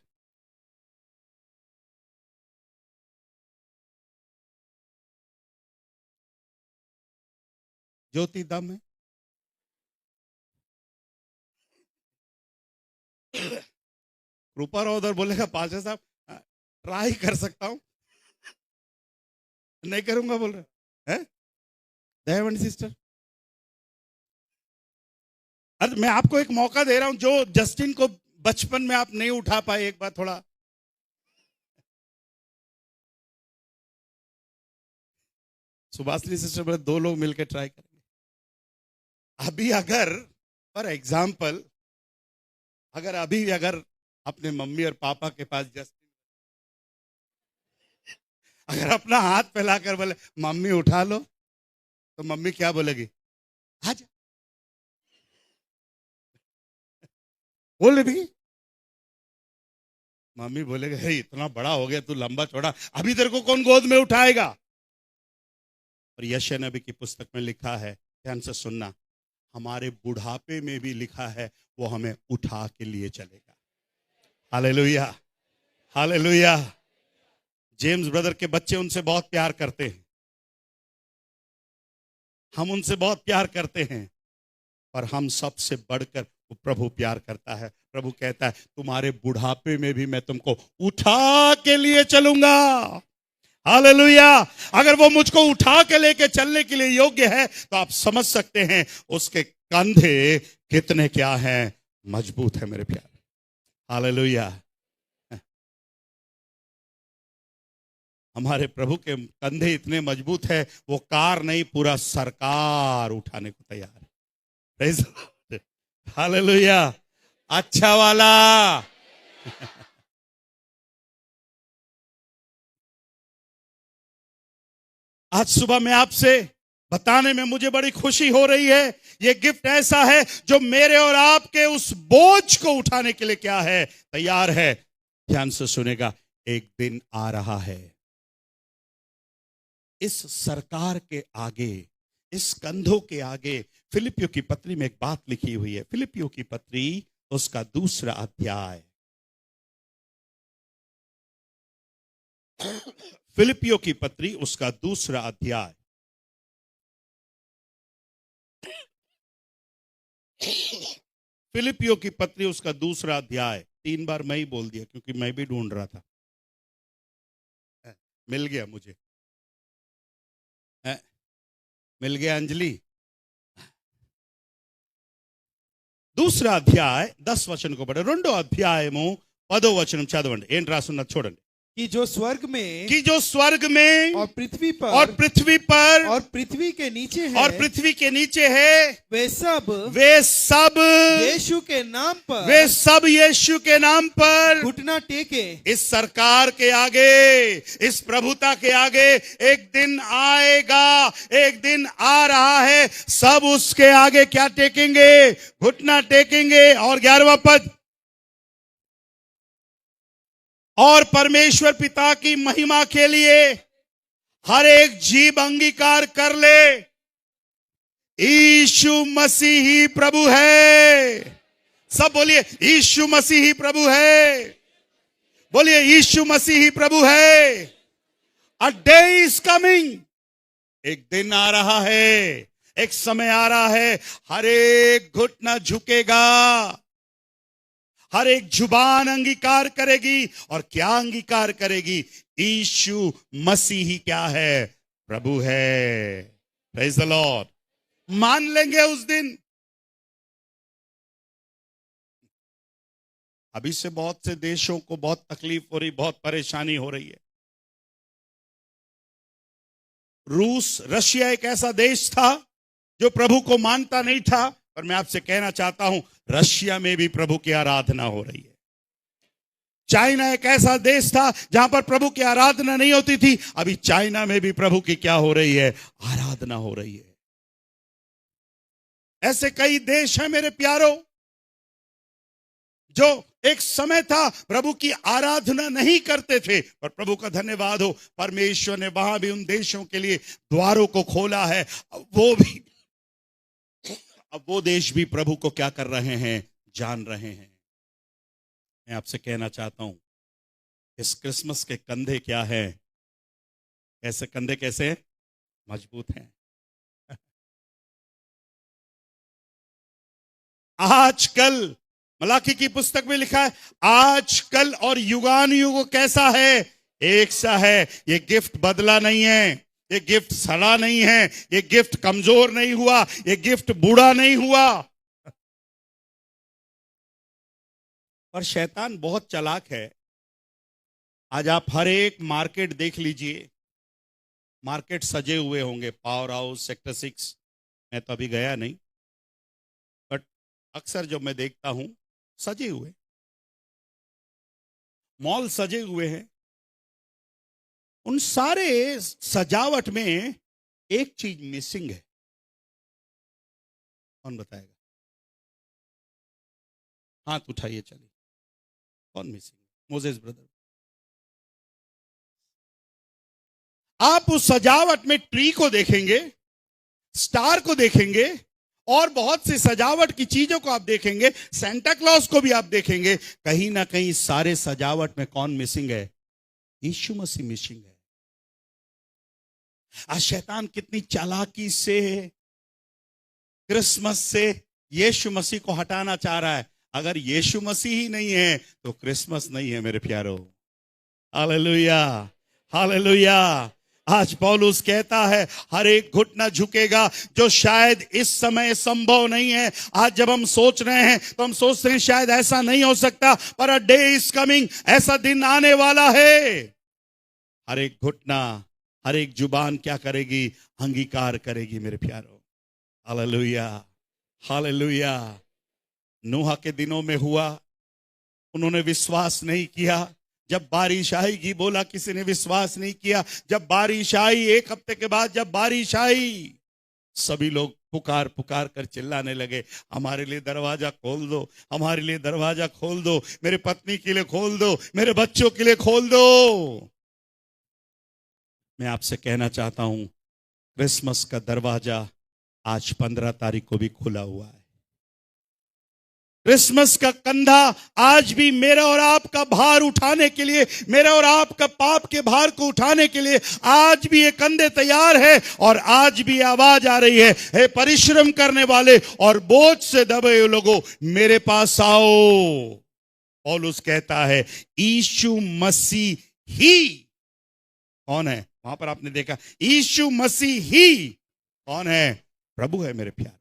A: ज्योति दम है? रूपा उधर बोलेगा पास्टर साहब ट्राई कर सकता हूं, नहीं करूंगा बोल रहे हैं दयावंत सिस्टर। अरे मैं आपको एक मौका दे रहा हूं, जो जस्टिन को बचपन में आप नहीं उठा पाए, एक बार थोड़ा सुभाषिनी सिस्टर बोले 2 लोग मिलकर ट्राई करेंगे। अभी अगर फॉर एग्जाम्पल अगर अपने मम्मी और पापा के पास जस्टिन अगर अपना हाथ फैलाकर बोले मम्मी उठा लो, तो मम्मी क्या बोलेगी? आजा बोले भी, मम्मी बोलेगी हे इतना बड़ा हो गया तू, लंबा चौड़ा, अभी तेरे को कौन गोद में उठाएगा? और यशायाह नबी की पुस्तक में लिखा है, ध्यान से सुनना, हमारे बुढ़ापे में भी लिखा है वो हमें उठा के लिए चलेगा। Hallelujah, hallelujah. जेम्स ब्रदर के बच्चे उनसे बहुत प्यार करते हैं, हम उनसे बहुत प्यार करते हैं, पर हम सबसे बढ़कर वो प्रभु प्यार करता है। प्रभु कहता है तुम्हारे बुढ़ापे में भी मैं तुमको उठा के लिए चलूंगा। हालेलुया। अगर वो मुझको उठा के लेके चलने के लिए योग्य है तो आप समझ सकते हैं उसके कंधे कितने क्या हैं, मजबूत है मेरे प्यार। हालेलुया। हमारे प्रभु के कंधे इतने मजबूत है, वो कार नहीं पूरा सरकार उठाने को तैयार है। हालेलुया। अच्छा वाला। आज सुबह मैं आपसे बताने में मुझे बड़ी खुशी हो रही है, ये गिफ्ट ऐसा है जो मेरे और आपके उस बोझ को उठाने के लिए क्या है, तैयार है। ध्यान से सुनेगा, एक दिन आ रहा है, इस सरकार के आगे, इस कंधों के आगे। फिलिपियों की पत्री में एक बात लिखी हुई है, फिलिपियों की पत्री उसका 2 अध्याय, फिलिपियों की पत्री उसका 2 अध्याय, फिलिपियों की पत्री उसका 2 अध्याय। 3 बार मैं ही बोल दिया क्योंकि मैं भी ढूंढ रहा था, मिल गया मुझे, मिल गया अंजलि। 2 అధ్యాయ 10 వచనం को पढ़े, 2 అధ్యాయము 10 వచనం చదవండి। ఏంటి రాస్తున్నా చూడండి।
C: कि जो स्वर्ग में और पृथ्वी पर
A: और
C: पृथ्वी के नीचे है वे सब यीशु के नाम पर घुटना टेके।
A: इस सरकार के आगे, इस प्रभुता के आगे एक दिन आएगा, एक दिन आ रहा है, सब उसके आगे क्या टेकेंगे? घुटना टेकेंगे। और 11वां पद, और परमेश्वर पिता की महिमा के लिए हर एक जीव अंगीकार कर ले, यीशु मसीह ही प्रभु है। सब बोलिए यीशु मसीह ही प्रभु है, बोलिए यीशु मसीह ही प्रभु है। अ डे इज कमिंग, एक दिन आ रहा है, एक समय आ रहा है, हर एक घुटना झुकेगा, हर एक जुबान अंगीकार करेगी। और क्या अंगीकार करेगी? यीशु मसीह ही क्या है? प्रभु है। Praise the Lord. मान लेंगे उस दिन। अभी से बहुत से देशों को बहुत तकलीफ हो रही, बहुत परेशानी हो रही है। रशिया एक ऐसा देश था जो प्रभु को मानता नहीं था, पर मैं आपसे कहना चाहता हूं, रशिया में भी प्रभु की आराधना हो रही है। चाइना एक ऐसा देश था जहां पर प्रभु की आराधना नहीं होती थी, अभी चाइना में भी प्रभु की क्या हो रही है? आराधना हो रही है। ऐसे कई देश हैं मेरे प्यारों, जो एक समय था प्रभु की आराधना नहीं करते थे, पर प्रभु का धन्यवाद हो, परमेश्वर ने वहां भी उन देशों के लिए द्वारों को खोला है। अब वो देश भी प्रभु को क्या कर रहे हैं? जान रहे हैं। मैं आपसे कहना चाहता हूं, इस क्रिसमस के कंधे क्या है? ऐसे कंधे कैसे मजबूत हैं? आजकल मलाकी की पुस्तक में लिखा है, आजकल और युगानुयुग कैसा है? एक सा है। ये गिफ्ट बदला नहीं है, ये गिफ्ट सड़ा नहीं है, ये गिफ्ट कमजोर नहीं हुआ, ये गिफ्ट बूढ़ा नहीं हुआ। पर शैतान बहुत चालाक है। आज आप हर एक मार्केट देख लीजिए, मार्केट सजे हुए होंगे, पावर हाउस, सेक्टर 6, मैं तो अभी गया नहीं, बट अक्सर जब मैं देखता हूं सजे हुए मॉल सजे हुए हैं। उन सारे सजावट में एक चीज मिसिंग है। कौन बताएगा? हाथ उठाइए, चलिए। कौन मिसिंग है? Moses brother. आप उस सजावट में ट्री को देखेंगे, स्टार को देखेंगे, और बहुत सी सजावट की चीजों को आप देखेंगे, सेंटा क्लॉज को भी आप देखेंगे, कहीं ना कहीं सारे सजावट में कौन मिसिंग है? यीशु मसीह मिसिंग है। आज शैतान कितनी चालाकी से क्रिसमस से यीशु मसीह को हटाना चाह रहा है। अगर यीशु मसीह ही नहीं है तो क्रिसमस नहीं है मेरे प्यारो। Hallelujah, hallelujah. आज पौलुस कहता है, हर एक घुटना झुकेगा, जो शायद इस समय संभव नहीं है। आज जब हम सोच रहे हैं तो हम सोचते हैं शायद ऐसा नहीं हो सकता, पर अ डे इज कमिंग, ऐसा दिन आने वाला है। हर एक घुटना, हर एक जुबान क्या करेगी? अंगीकार करेगी मेरे प्यारो। Hallelujah, hallelujah. नूह के दिनों में हुआ, उन्होंने विश्वास नहीं किया। जब बारिश आएगी बोला, किसी ने विश्वास नहीं किया। जब बारिश आई, एक हफ्ते के बाद जब बारिश आई, सभी लोग पुकार पुकार कर चिल्लाने लगे, हमारे लिए दरवाजा खोल दो, हमारे लिए दरवाजा खोल दो, मेरे पत्नी के लिए खोल दो, मेरे बच्चों के लिए खोल दो। मैं आपसे कहना चाहता हूं, क्रिसमस का दरवाजा आज 15 तारीख को भी खुला हुआ है। क्रिसमस का कंधा आज भी मेरा और आपका भार उठाने के लिए, मेरा और आपका पाप के भार को उठाने के लिए आज भी ये कंधे तैयार है। और आज भी आवाज आ रही है, हे परिश्रम करने वाले और बोझ से दबे हुए लोगों, मेरे पास आओ। पौलुस कहता है, यीशु मसीह ही कौन है? वहां पर आपने देखा, यीशु मसीह ही कौन है? प्रभु है मेरे प्यार।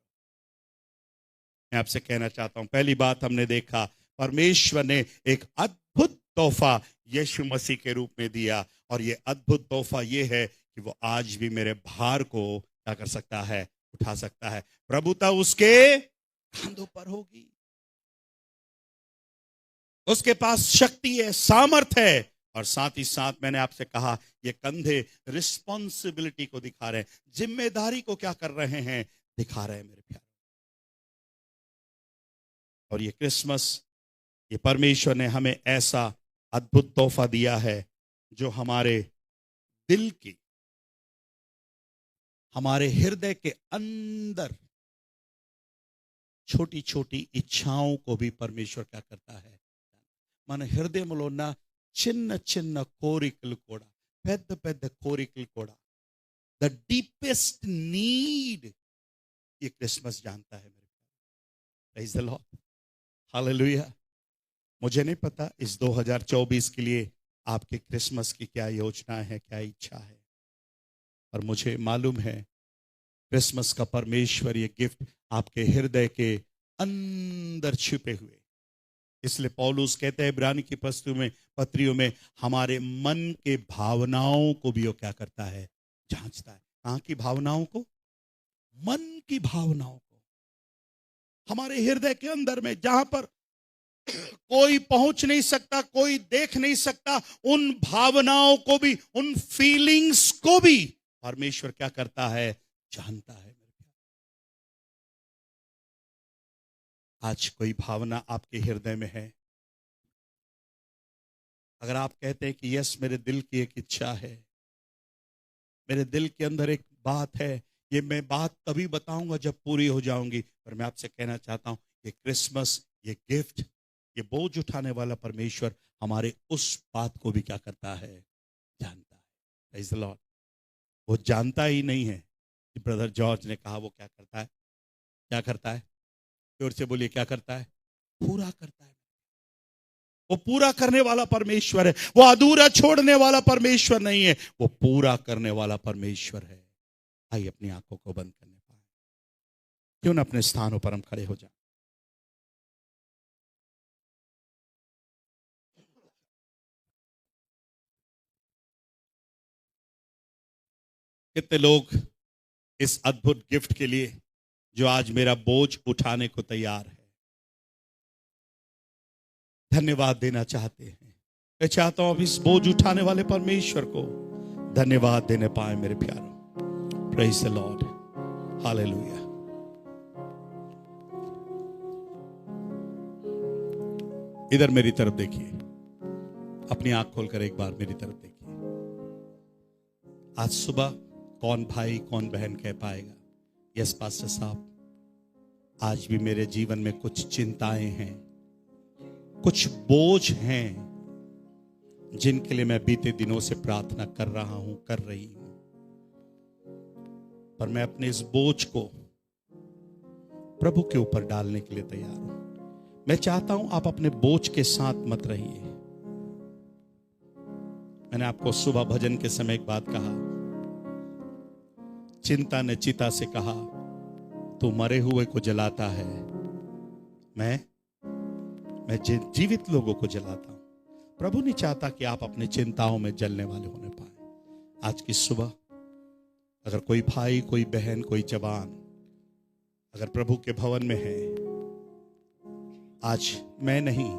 A: मैं आपसे कहना चाहता हूं, पहली बात हमने देखा, परमेश्वर ने एक अद्भुत तोहफा यीशु मसीह के रूप में दिया, और ये अद्भुत तोहफा ये है कि वो आज भी मेरे भार को क्या कर सकता है? उठा सकता है। प्रभुता उसके कंधों पर होगी, उसके पास शक्ति है, सामर्थ है। और साथ ही साथ मैंने आपसे कहा, ये कंधे रिस्पॉन्सिबिलिटी को दिखा रहे हैं, जिम्मेदारी को क्या कर रहे हैं? दिखा रहे हैं मेरे प्यारे। और ये क्रिसमस, ये परमेश्वर ने हमें ऐसा अद्भुत तोहफा दिया है जो हमारे दिल की, हमारे हृदय के अंदर छोटी छोटी इच्छाओं को भी परमेश्वर क्या करता है? मन हृदय में చిన్న చిన్న కోరికలు కూడా, పెద్ద పెద్ద కోరికలు కూడా, द डीपेस्ट नीड, ये क्रिसमस जानता है मेरे। Praise the lord, hallelujah. मुझे नहीं पता इस 2024 के लिए आपके क्रिसमस की क्या योजना है, क्या इच्छा है, पर मुझे मालूम है क्रिसमस का परमेश्वर ये गिफ्ट आपके हृदय के अंदर छिपे हुए। इसलिए पौलुस कहते हैं इब्रानी की पत्रियों में, हमारे मन के भावनाओं को भी वो क्या करता है? जांचता है। कहां की भावनाओं को? मन की भावनाओं को। हमारे हृदय के अंदर में, जहां पर कोई पहुंच नहीं सकता, कोई देख नहीं सकता, उन भावनाओं को भी, उन फीलिंग्स को भी परमेश्वर क्या करता है, जानता है। आज कोई भावना आपके हृदय में है, अगर आप कहते हैं कि यस, मेरे दिल की एक इच्छा है, मेरे दिल के अंदर एक बात है, ये मैं बात तभी बताऊंगा जब पूरी हो जाऊंगी। पर मैं आपसे कहना चाहता हूं, ये क्रिसमस, ये गिफ्ट, ये बोझ उठाने वाला परमेश्वर हमारे उस बात को भी क्या करता है, जानता है। Praise the Lord. वो जानता ही नहीं है कि ब्रदर जॉर्ज ने कहा वो क्या करता है, क्या करता है, जोर से बोलिए, क्या करता है, पूरा करता है। वो पूरा करने वाला परमेश्वर है, वो अधूरा छोड़ने वाला परमेश्वर नहीं है, वो पूरा करने वाला परमेश्वर है। आइए अपनी आंखों को बंद करने पाए, क्यों ना अपने स्थानों पर हम खड़े हो जाएं। कितने लोग इस अद्भुत गिफ्ट के लिए, जो आज मेरा बोझ उठाने को तैयार है, धन्यवाद देना चाहते हैं। मैं चाहता हूं अब इस बोझ उठाने वाले परमेश्वर को धन्यवाद देने पाए मेरे प्यारों। Praise the lord, hallelujah. इधर मेरी तरफ देखिए, अपनी आंख खोलकर एक बार मेरी तरफ देखिए। आज सुबह कौन भाई कौन बहन कह पाएगा, यस पास्टर साहब, आज भी मेरे जीवन में कुछ चिंताएं हैं, कुछ बोझ हैं, जिनके लिए मैं बीते दिनों से प्रार्थना कर रहा हूं, कर रही हूं, पर मैं अपने इस बोझ को प्रभु के ऊपर डालने के लिए तैयार हूं। मैं चाहता हूं आप अपने बोझ के साथ मत रहिए। मैंने आपको सुबह भजन के समय एक बात कहा, चिंता ने चिता से कहा, तू मरे हुए को जलाता है, मैं जीवित लोगों को जलाता हूं। प्रभु नहीं चाहता कि आप अपने चिंताओं में जलने वाले होने पाए। आज की सुबह अगर कोई भाई, कोई बहन, कोई जवान अगर प्रभु के भवन में है, आज मैं नहीं,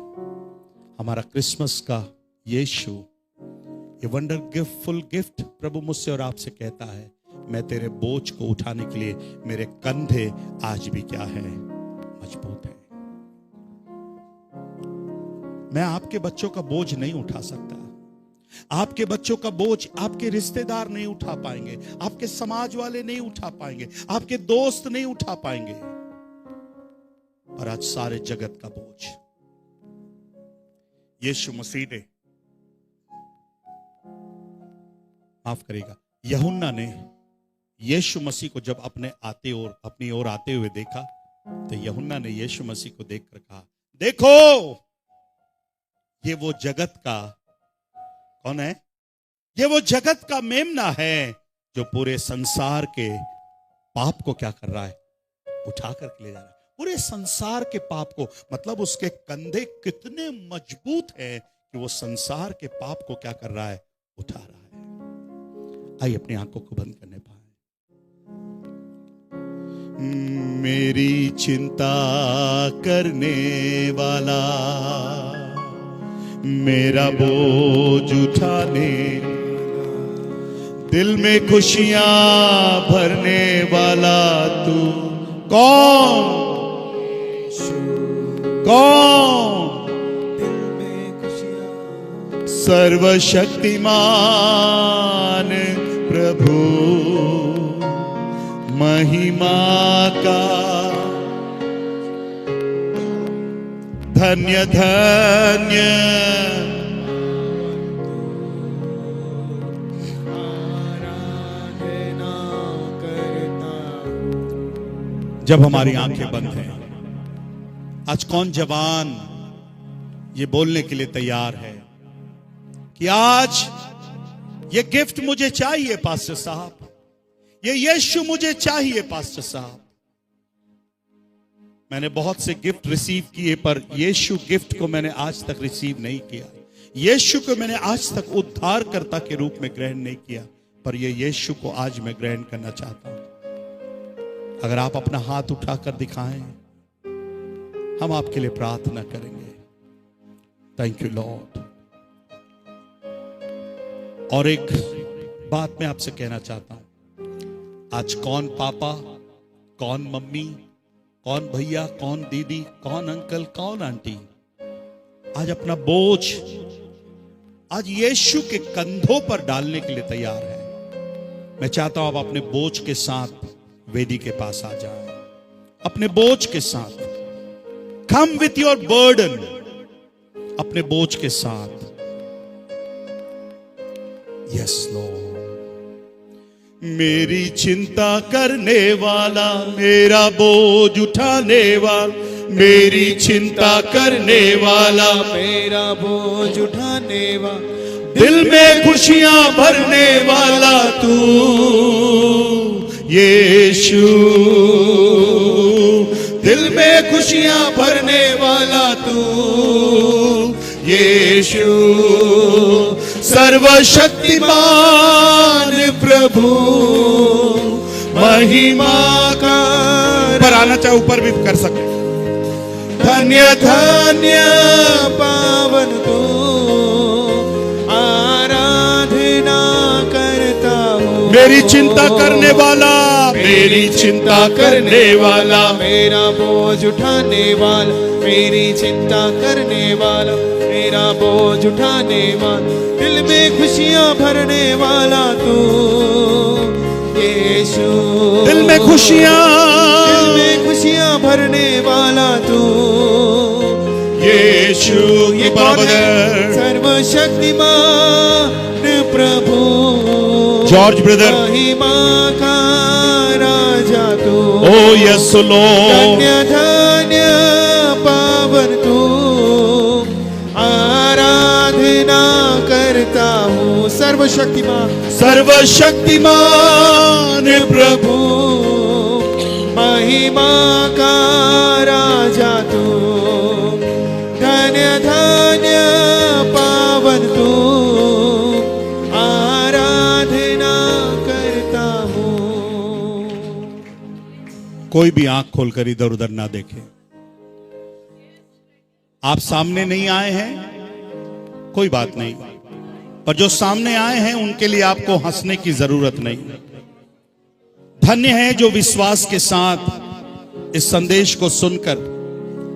A: हमारा क्रिसमस का यीशु, ये वंडर गिफ्टफुल गिफ्ट प्रभु मुझसे और आपसे कहता है, मैं तेरे बोझ को उठाने के लिए, मेरे कंधे आज भी क्या है, मजबूत है। मैं आपके बच्चों का बोझ नहीं उठा सकता, आपके बच्चों का बोझ आपके रिश्तेदार नहीं उठा पाएंगे, आपके समाज वाले नहीं उठा पाएंगे, आपके दोस्त नहीं उठा पाएंगे, और आज सारे जगत का बोझ यीशु मसीह ने, माफ करेगा, यूहन्ना ने यीशु मसीह को जब अपनी ओर आते हुए देखा, तो यूहन्ना ने यीशु मसीह को देखकर कहा, देखो ये वो जगत का कौन है, ये वो जगत का मेमना है जो पूरे संसार के पाप को क्या कर रहा है, उठा कर ले जा रहा है। पूरे संसार के पाप को, मतलब उसके कंधे कितने मजबूत हैं कि वो संसार के पाप को क्या कर रहा है, उठा रहा है। आइए अपनी आंखों को बंद करने पाए। मेरी चिंता करने वाला, मेरा बोझ उठाने, दिल में खुशियां भरने वाला तू कौन, कौन, सर्वशक्तिमान प्रभु, महिमा का धन्य धन्य जब हमारी आंखें बंद हैं, आज कौन जवान ये बोलने के लिए तैयार है कि आज ये गिफ्ट मुझे चाहिए पास्टर साहब, ये यीशु मुझे चाहिए पास्टर साहब। मैंने बहुत से गिफ्ट रिसीव किए, पर यीशु गिफ्ट को मैंने आज तक रिसीव नहीं किया। यीशु को मैंने आज तक उद्धारकर्ता के रूप में ग्रहण नहीं किया, पर ये यीशु को आज मैं ग्रहण करना चाहता हूं। अगर आप अपना हाथ उठाकर दिखाएं, हम आपके लिए प्रार्थना करेंगे। Thank you Lord. और एक बात मैं आपसे कहना चाहता हूं, आज कौन पापा, कौन मम्मी, कौन भैया, कौन दीदी, कौन अंकल, कौन आंटी आज अपना बोझ आज यीशु के कंधों पर डालने के लिए तैयार है। मैं चाहता हूं आप अपने बोझ के साथ वेदी के पास आ जाएं, अपने बोझ के साथ। कम विथ योर बर्डन, अपने बोझ के साथ। Yes Lord. मेरी चिंता करने वाला, मेरा बोझ उठाने वाला, मेरी चिंता करने वाला,
C: मेरा बोझ उठाने वाला,
A: दिल में खुशियां भरने वाला तू यीशु, दिल में खुशियां भरने वाला तू यीशु, सर्वशक्तिमान प्रभु, महिमा का। ऊपर आना चाहे ऊपर भी कर सकते।
C: धन्य धन्य पावन तू, आराधना करता हूँ।
A: मेरी चिंता करने वाला, मेरी चिंता करने वाला,
C: मेरा बोझ उठाने वाला, मेरी चिंता करने वाला, मेरा बोझ उठाने वाला, दिल में खुशियां भरने वाला तू यीशु,
A: दिल में खुशियां
C: भरने वाला तू
A: यीशु।
C: ये कौन है? सर्वशक्तिमान प्रभु,
A: जॉर्ज ब्रदर,
C: महिमा का राजा तू।
A: ओ यस लॉर्ड।
C: धन्य धन्य पावन तू, आराधना करता हूँ। सर्वशक्तिमान प्रभु, महिमा का राजा तू। धन्य धन्य पावन तू, आराधना करता हूँ।
A: कोई भी आंख खोलकर इधर उधर ना देखे। आप सामने नहीं आए हैं, कोई बात नहीं, पर जो सामने आए हैं उनके लिए आपको हंसने की जरूरत नहीं। धन्य है जो विश्वास के साथ इस संदेश को सुनकर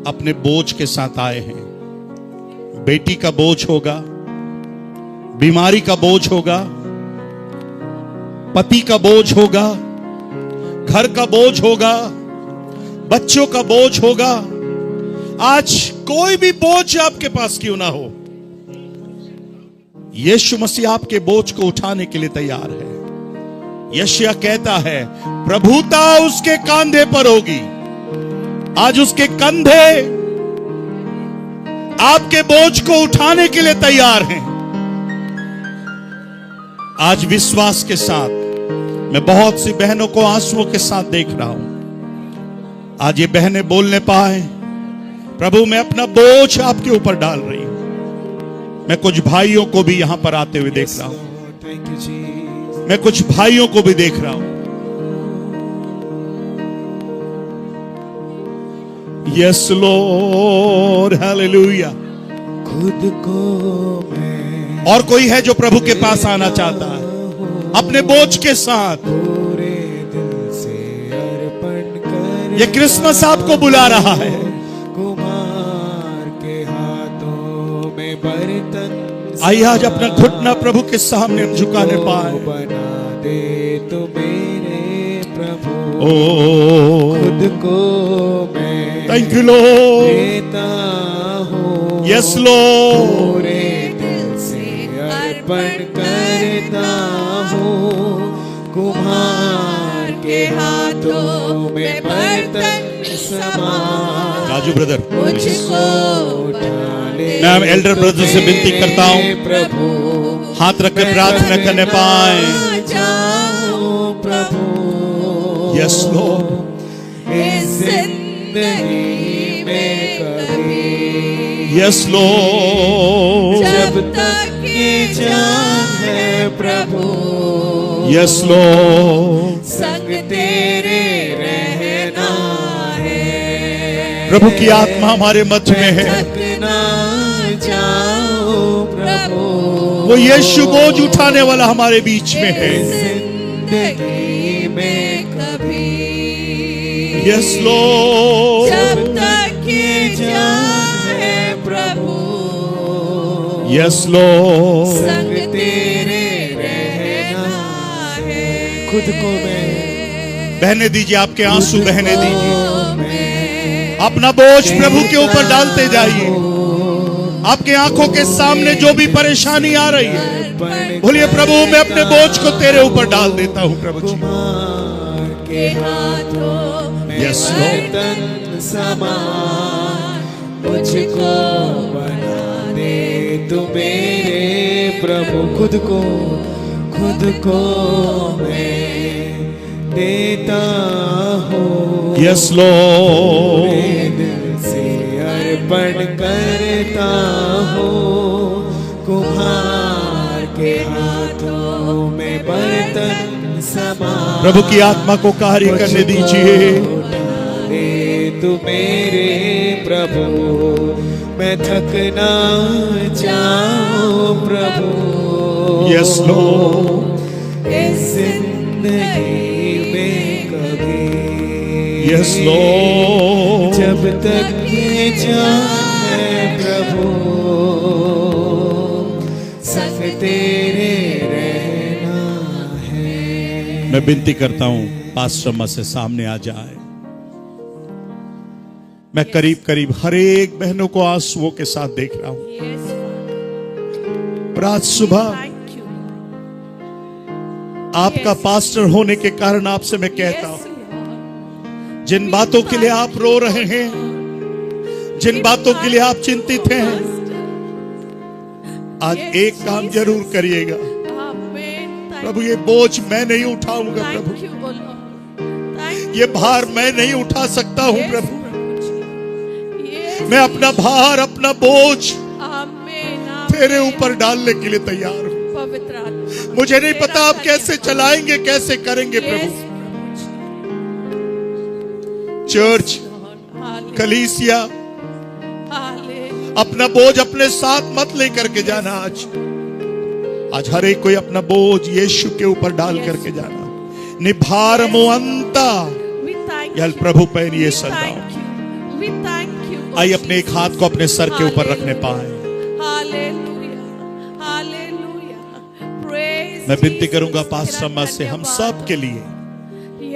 A: अपने बोझ के साथ आए हैं। बेटी का बोझ होगा, बीमारी का बोझ होगा, पति का बोझ होगा, घर का बोझ होगा, बच्चों का बोझ होगा। आज कोई भी बोझ आपके पास क्यों ना हो, यीशु मसीह आपके बोझ को उठाने के लिए तैयार है। यशायाह कहता है प्रभुता उसके कंधे पर होगी। आज उसके कंधे आपके बोझ को उठाने के लिए तैयार हैं। आज विश्वास के साथ मैं बहुत सी बहनों को आंसुओं के साथ देख रहा हूं। आज ये बहनें बोलने पाए, प्रभु मैं अपना बोझ आपके ऊपर डाल रही हूं। मैं कुछ भाइयों को भी यहां पर आते हुए देख रहा हूं। मैं कुछ भाइयों को भी देख रहा हूं। Yes Lord, hallelujah.
C: खुद को मैं
A: और कोई है जो प्रभु के पास आना चाहता है अपने बोझ के साथ?
C: पूरे दिल से अर्पण कर।
A: ये क्रिसमस आपको बुला रहा है।
C: कुमार के हाथों में बर्तन,
A: आइए आज अपना घुटना प्रभु के सामने हम झुकाने पाए।
C: बना दे तो मेरे प्रभु।
A: ओ
C: खुद को मैं
A: थैंक यू लॉर्ड,
C: देता हूँ।
A: Yes Lord.
C: पूरे दिल से अर्पण करता हूँ। कुम्हार के हाथों में बर्तन समान।
A: राजू ब्रदर,
E: मुझको
A: मैं हम एल्डर ब्रदर से विनती करता हूँ
C: प्रभु,
A: हाथ रखकर प्रार्थना करने पाए।
C: प्रभु
A: यस लॉर्ड।
C: इस जिंदगी में कभी,
A: यस लॉर्ड।
E: जब तक ये जान है प्रभु,
A: यस लॉर्ड।
E: संग तेरे रहना है।
A: प्रभु की आत्मा हमारे मध्य में है।
C: थक ना जाओ प्रभु,
A: वो यीशु बोझ उठाने वाला हमारे बीच में है।
C: जिंदगी में कभी
A: यस लॉर्ड,
C: जब तक ये जान है प्रभु,
A: यस लॉर्ड,
C: संग तेरे रहना है। खुद को मैं
A: बहने दीजिए, आपके आंसू बहने दीजिए, अपना बोझ प्रभु के ऊपर डालते जाइए। आपके आंखों के सामने जो भी परेशानी आ रही है, बोलिए प्रभु मैं अपने बोझ को तेरे ऊपर डाल देता हूं प्रभु जी।
C: के हाथों में
A: Yes, Lord.
C: बर्तन समान मुझको बना दे तू मेरे प्रभु। खुद को मैं देता हूँ,
A: यस लॉर्ड,
C: दिल से अर्पण करता हूँ। कुम्हार के हाथों में बर्तन समान
A: प्रभु की आत्मा को कार्य करने दीजिए।
C: दे तू मेरे प्रभु, मैं थक ना जाऊं प्रभु।
A: यस लॉर्ड,
C: इस जिंदगी में कभी
A: यस लॉर्ड,
C: जब तक ये जान है प्रभु, संग तेरे रहना है।
A: मैं विनती करता हूं पास्टर अम्मा से सामने आ जाए। मैं करीब करीब हर एक बहनों को आंसुओं के साथ देख रहा हूं। पर आज सुबह आपका पास्टर होने के कारण आपसे मैं कहता हूं, जिन बातों के लिए आप रो रहे हैं, जिन बातों के लिए आप चिंतित हैं, आज एक काम जरूर करिएगा। प्रभु ये बोझ मैं नहीं उठाऊंगा प्रभु, ये भार मैं नहीं उठा सकता हूं प्रभु। मैं अपना भार, अपना बोझ तेरे ऊपर डालने के लिए तैयार हूं। मुझे नहीं पता आप कैसे चलाएंगे, कैसे करेंगे प्रभु। चर्च, कलीसिया, अपना बोझ अपने साथ मत लेकर के जाना। आज हर एक कोई अपना बोझ यीशु के ऊपर डाल करके जाना। निभारमो अंता यल प्रभु पैनिए सदा। आइए अपने एक हाथ को अपने सर के ऊपर रखने पाए। मैं विनती करूंगा पास्टर अम्मा से, हम सब के लिए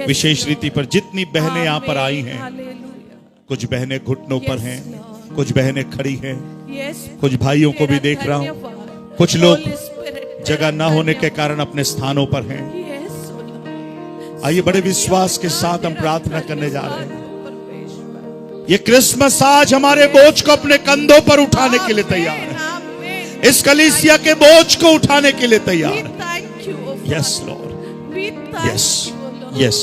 A: विशेष रीति पर जितनी बहनें यहाँ पर आई हैं, कुछ बहनें घुटनों पर हैं, कुछ बहनें खड़ी हैं, कुछ भाइयों को भी देख रहा हूं, कुछ लोग जगह ना होने के कारण अपने स्थानों पर हैं। आइए बड़े विश्वास के साथ हम प्रार्थना करने जा रहे हैं। ये क्रिसमस आज हमारे बोझ को अपने कंधों पर उठाने के लिए तैयार है। इस कलीसिया के बोझ को उठाने के लिए तैयार है। Yes Lord, yes yes.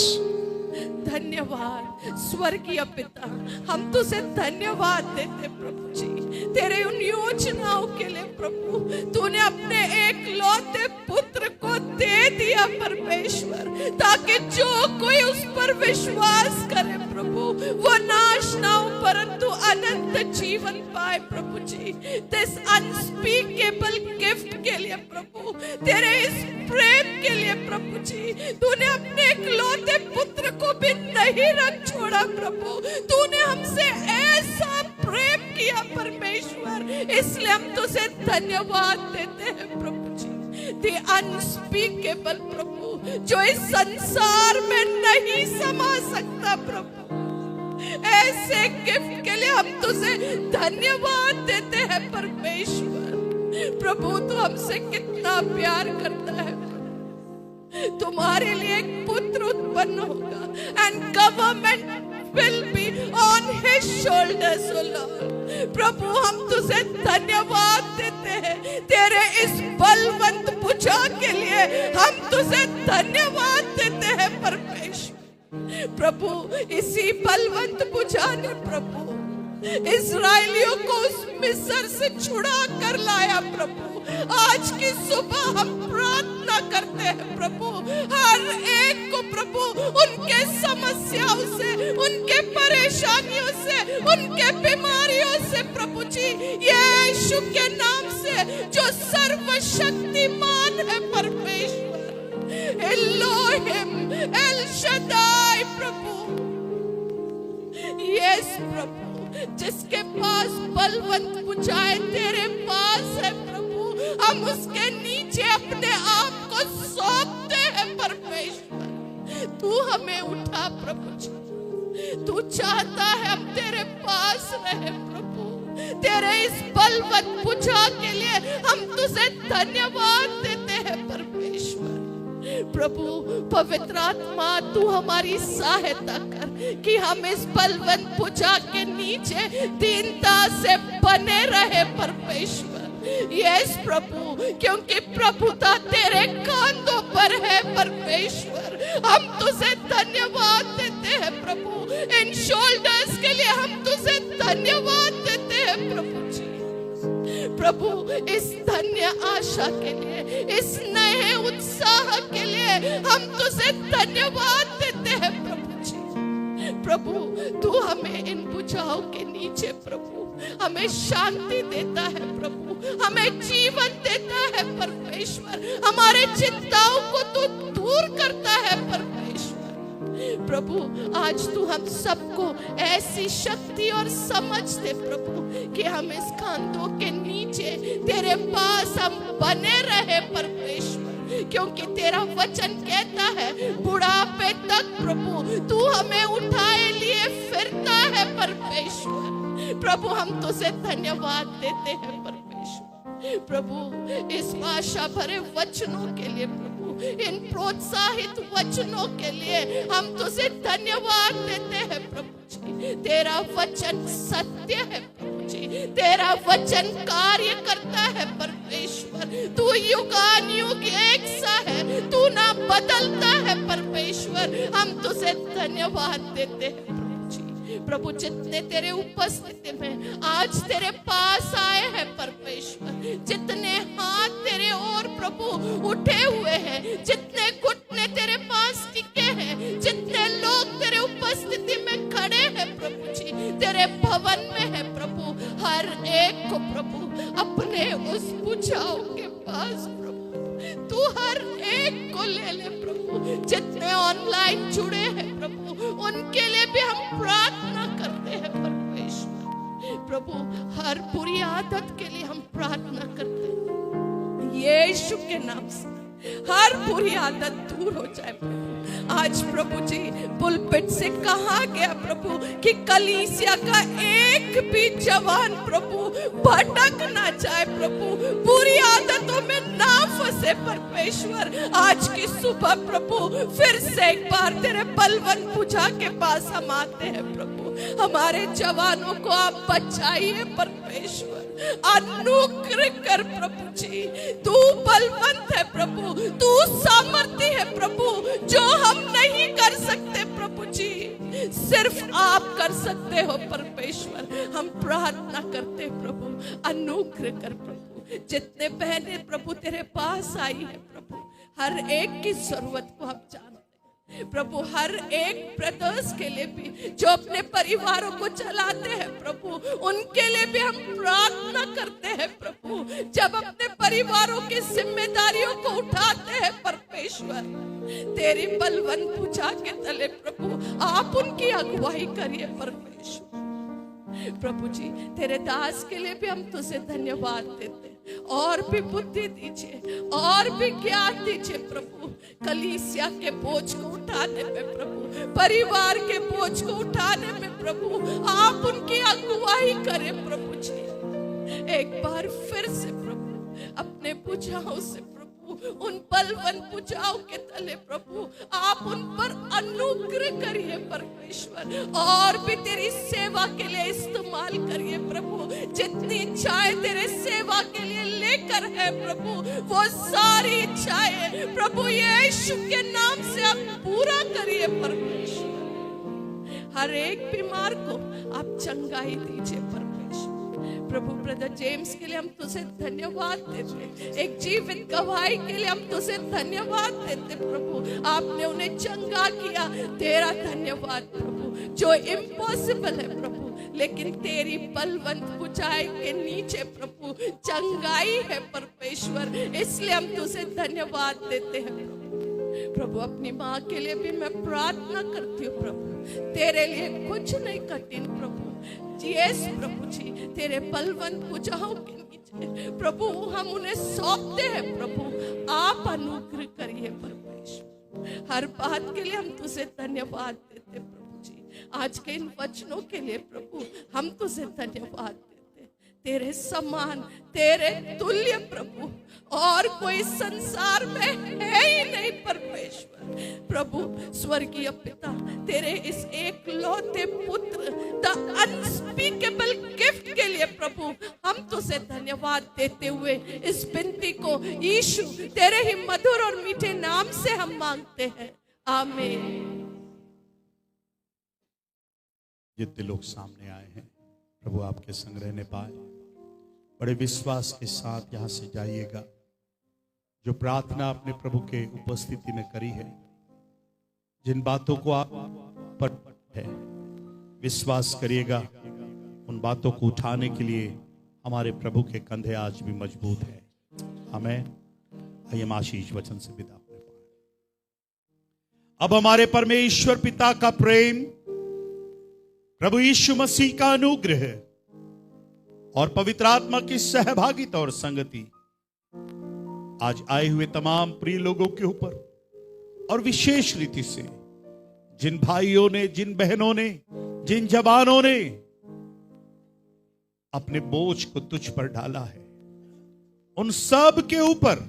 F: धन्यवाद स्वर्गीय पिता, हम तुझे धन्यवाद देते प्रभु जी तेरे उन योजनाओं के लिए प्रभु। तूने अपने एकलौते पुत्र को दे दिया परमेश्वर, ताकि जो कोई उस पर विश्वास करे प्रभु वो नाश ना हो परंतु अनंत जीवन पाए प्रभु जी। दिस अनस्पीकेबल गिफ्ट के लिए प्रभु, तेरे इस प्रेम के लिए प्रभु जी, तूने अपने एकलौते पुत्र को भी नहीं रख छोड़ा प्रभु। तूने हमसे ऐसा प्रेम किया परमेश्वर, इसलिए हम तुझे धन्यवाद देते हैं प्रभु जी। द अनस्पीकेबल प्रभु, जो इस संसार में नहीं समा सकता प्रभु, ऐसे गिफ्ट के लिए हम तुझे धन्यवाद देते हैं परमेश्वर। प्रभु तू हमसे कितना प्यार करता है। तुम्हारे लिए एक पुत्र उत्पन्न होगा and government will be on his shoulders, O Lord. प्रभु हम तुझे धन्यवाद देते हैं तेरे इस बलवंत भुजा के लिए। हम तुझे धन्यवाद देते हैं परमेश्वर। प्रभु इसी बलवंत भुजा ने प्रभु इस्राएलियों को उस मिस्र से छुड़ा कर लाया प्रभु। आज की सुबह हम प्रार्थना करते हैं प्रभु, हर एक को प्रभु उनके समस्याओं से, उनके परेशानियों से, उनके बीमारियों से प्रभु जी, यीशु के नाम से जो सर्वशक्तिमान है परमेश्वर, एलोहिम, एल शदाई प्रभु, यस प्रभु, जिसके पास बलवंत बुझाए तेरे पास है प्रभु, हम उसके नीचे अपने आप को सौंपते हैं परमेश्वर। तू हमें उठा प्रभु जी, तू चाहता है हम तेरे पास रहे प्रभु। तेरे इस बलवंत बुझा के लिए हम तुझे धन्यवाद देते हैं परमेश्वर। प्रभु पवित्र आत्मा तू हमारी सहायता कर कि हम इस बलवंत भुजा के नीचे दीनता से बने रहे परमेश्वर। यस प्रभु, क्योंकि प्रभुता तेरे कांधों पर है परमेश्वर। हम तुझे धन्यवाद देते हैं प्रभु, इन शोल्डर्स के लिए हम तुझे धन्यवाद देते हैं प्रभु जी। प्रभु इस धन्य आशा के लिए, इस नए उत्साह के लिए हम तुझे धन्यवाद देते हैं प्रभु जी। प्रभु तू हमें इन बुझाओं के नीचे प्रभु हमें शांति देता है प्रभु, हमें जीवन देता है परमेश्वर, हमारे चिंताओं को तू दूर करता है परमेश्वर। प्रभु आज तू हम सबको ऐसी शक्ति और समझ दे प्रभु कि हम इस कांधों के नीचे तेरे पास हम बने रहे परमेश्वर, क्योंकि तेरा वचन कहता है बुढ़ापे तक प्रभु तू हमें उठाए लिए फिरता है परमेश्वर। प्रभु हम तुझे धन्यवाद देते हैं परमेश्वर। प्रभु इस आशा भरे वचनों के लिए प्रभु, इन प्रोत्साहित वचनों के लिए हम तुझे धन्यवाद देते हैं प्रभु जी। तेरा वचन सत्य है प्रभु जी, तेरा वचन कार्य करता है परमेश्वर। तू युगानुयुग एक सा है, तू ना बदलता है परमेश्वर। हम तुझे धन्यवाद देते हैं प्रभु जी। प्रभु जितने तेरे उपस्थिति में आज तेरे पास आए हैं परमेश्वर, जितने हाथ तेरे ओर प्रभु उठे हुए हैं, जितने घुटने तेरे पास टिके हैं, जितने लोग तेरे उपस्थिति में खड़े हैं प्रभु जी, तेरे भवन में है प्रभु, हर एक को प्रभु अपने उस बुझाओ के पास प्रभु तू हर एक को ले ले प्रभु। जितने ऑनलाइन जुड़े हैं प्रभु उनके लिए भी हम प्रार्थना करते हैं परमेश्वर। प्रभु हर बुरी आदत के लिए हम प्रार्थना करते हैं यीशु के नाम से, हर बुरी आदत दूर हो जाए प्रभु। आज प्रभु जी पुलपिट से कहा गया प्रभु कि कलीसिया का एक भी जवान प्रभु भटक ना जाए प्रभु, बुरी आदतों में ना फंसे परमेश्वर। आज की सुबह प्रभु फिर से एक बार तेरे बलवंत भुजा के पास हम आते हैं प्रभु। हमारे जवानों को आप बचाइए परमेश्वर, अनुग्रह कर प्रभु जी। तू बलवंत है प्रभु, तू सामर्थी है प्रभु, जो हम नहीं कर सकते प्रभु जी, सिर्फ आप कर सकते हो परमेश्वर। हम प्रार्थना करते हैं प्रभु, अनुग्रह कर प्रभु। जितने बहनें प्रभु तेरे पास आई है प्रभु, हर एक की जरूरत को आप जानते हैं प्रभु। हर एक ब्रदर्स के लिए भी जो अपने परिवारों को चलाते हैं प्रभु, उनके लिए भी हम प्रार्थना करते हैं प्रभु। जब अपने परिवारों की जिम्मेदारियों को उठाते हैं परमेश्वर, तेरी बलवंत भुजा के तले प्रभु आप उनकी अगुवाई करिए परमेश्वर। प्रभु जी तेरे दास के लिए भी हम तुझे धन्यवाद देते हैं, और भी बुद्धि दीजिए, और भी ज्ञान दीजिए प्रभु। कलीसिया के बोझ को उठाने में प्रभु, परिवार के बोझ को उठाने में प्रभु आप उनकी अगुवाई करें प्रभु जी। एक बार फिर से प्रभु अपने बुझाओं से प्रभु, उन बलवंत बुझाओं के तले प्रभु आप उन पर अनुग्रह करिए परमेश्वर, और भी तेरी सेवा के लिए इस्तेमाल करिए प्रभु। जितनी इच्छाएं तेरे सेवा के लिए लेकर है प्रभु, वो सारी इच्छाएं प्रभु यीशु के नाम से आप पूरा करिए परमेश्वर। हर एक बीमार को आप चंगाई दीजिए परमेश्वर। प्रभु ब्रदर जेम्स के लिए हम तुझे धन्यवाद देते, एक जीवित गवाही के लिए हम तुझे धन्यवाद देते प्रभु। आपने उन्हें चंगा किया, तेरा धन्यवाद प्रभु। जो इम्पॉसिबल है प्रभु, लेकिन तेरी बलवंत भुजाई के नीचे प्रभु चंगाई है परमेश्वर, इसलिए हम तुझे धन्यवाद देते हैं प्रभु। प्रभु अपनी माँ के लिए भी मैं प्रार्थना करती हूँ प्रभु, तेरे लिए कुछ नहीं कठिन प्रभु। यस प्रभु जी, तेरे बलवंत भुजाओं के नीचे प्रभु हम उन्हें सौंपते हैं प्रभु, आप अनुग्रह करिए परमेश्वर। हर बात के लिए हम तुझे धन्यवाद देते प्रभु जी। आज के इन वचनों के लिए प्रभु हम तुझे धन्यवाद देते, तेरे समान तेरे तुल्य प्रभु और कोई संसार में है ही नहीं परमेश्वर। प्रभु स्वर्गीय पिता, तेरे इस एकलौते पुत्र द अनस्पीकेबल गिफ्ट के लिए प्रभु हम तुझे धन्यवाद देते हुए इस विनती को यीशु तेरे ही मधुर और मीठे नाम से हम मांगते हैं, आमीन।
A: जितने लोग सामने आए हैं प्रभु आपके संग रहने पाए, बड़े विश्वास के साथ यहां से जाइएगा। जो प्रार्थना आपने प्रभु के उपस्थिति में करी है, जिन बातों को आप पर है, विश्वास करिएगा उन बातों को उठाने के लिए हमारे प्रभु के कंधे आज भी मजबूत है। हमें आइए हम आशीष वचन से विदा होने पाए। अब हमारे परमेश्वर पिता का प्रेम, प्रभु यीशु मसीह का अनुग्रह और पवित्र आत्मा की सहभागिता और संगति आज आए हुए तमाम प्रिय लोगों के ऊपर, और विशेष रीति से जिन भाइयों ने, जिन बहनों ने, जिन जवानों ने अपने बोझ को तुझ पर डाला है, उन सब के ऊपर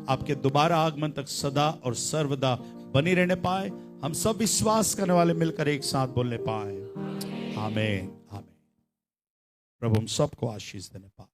A: आपके दोबारा आगमन तक सदा और सर्वदा बने रहने पाए। हम सब विश्वास करने वाले मिलकर एक साथ बोलने पाए, आमीन आमीन। प्रभु हम सबको आशीष देने पाए।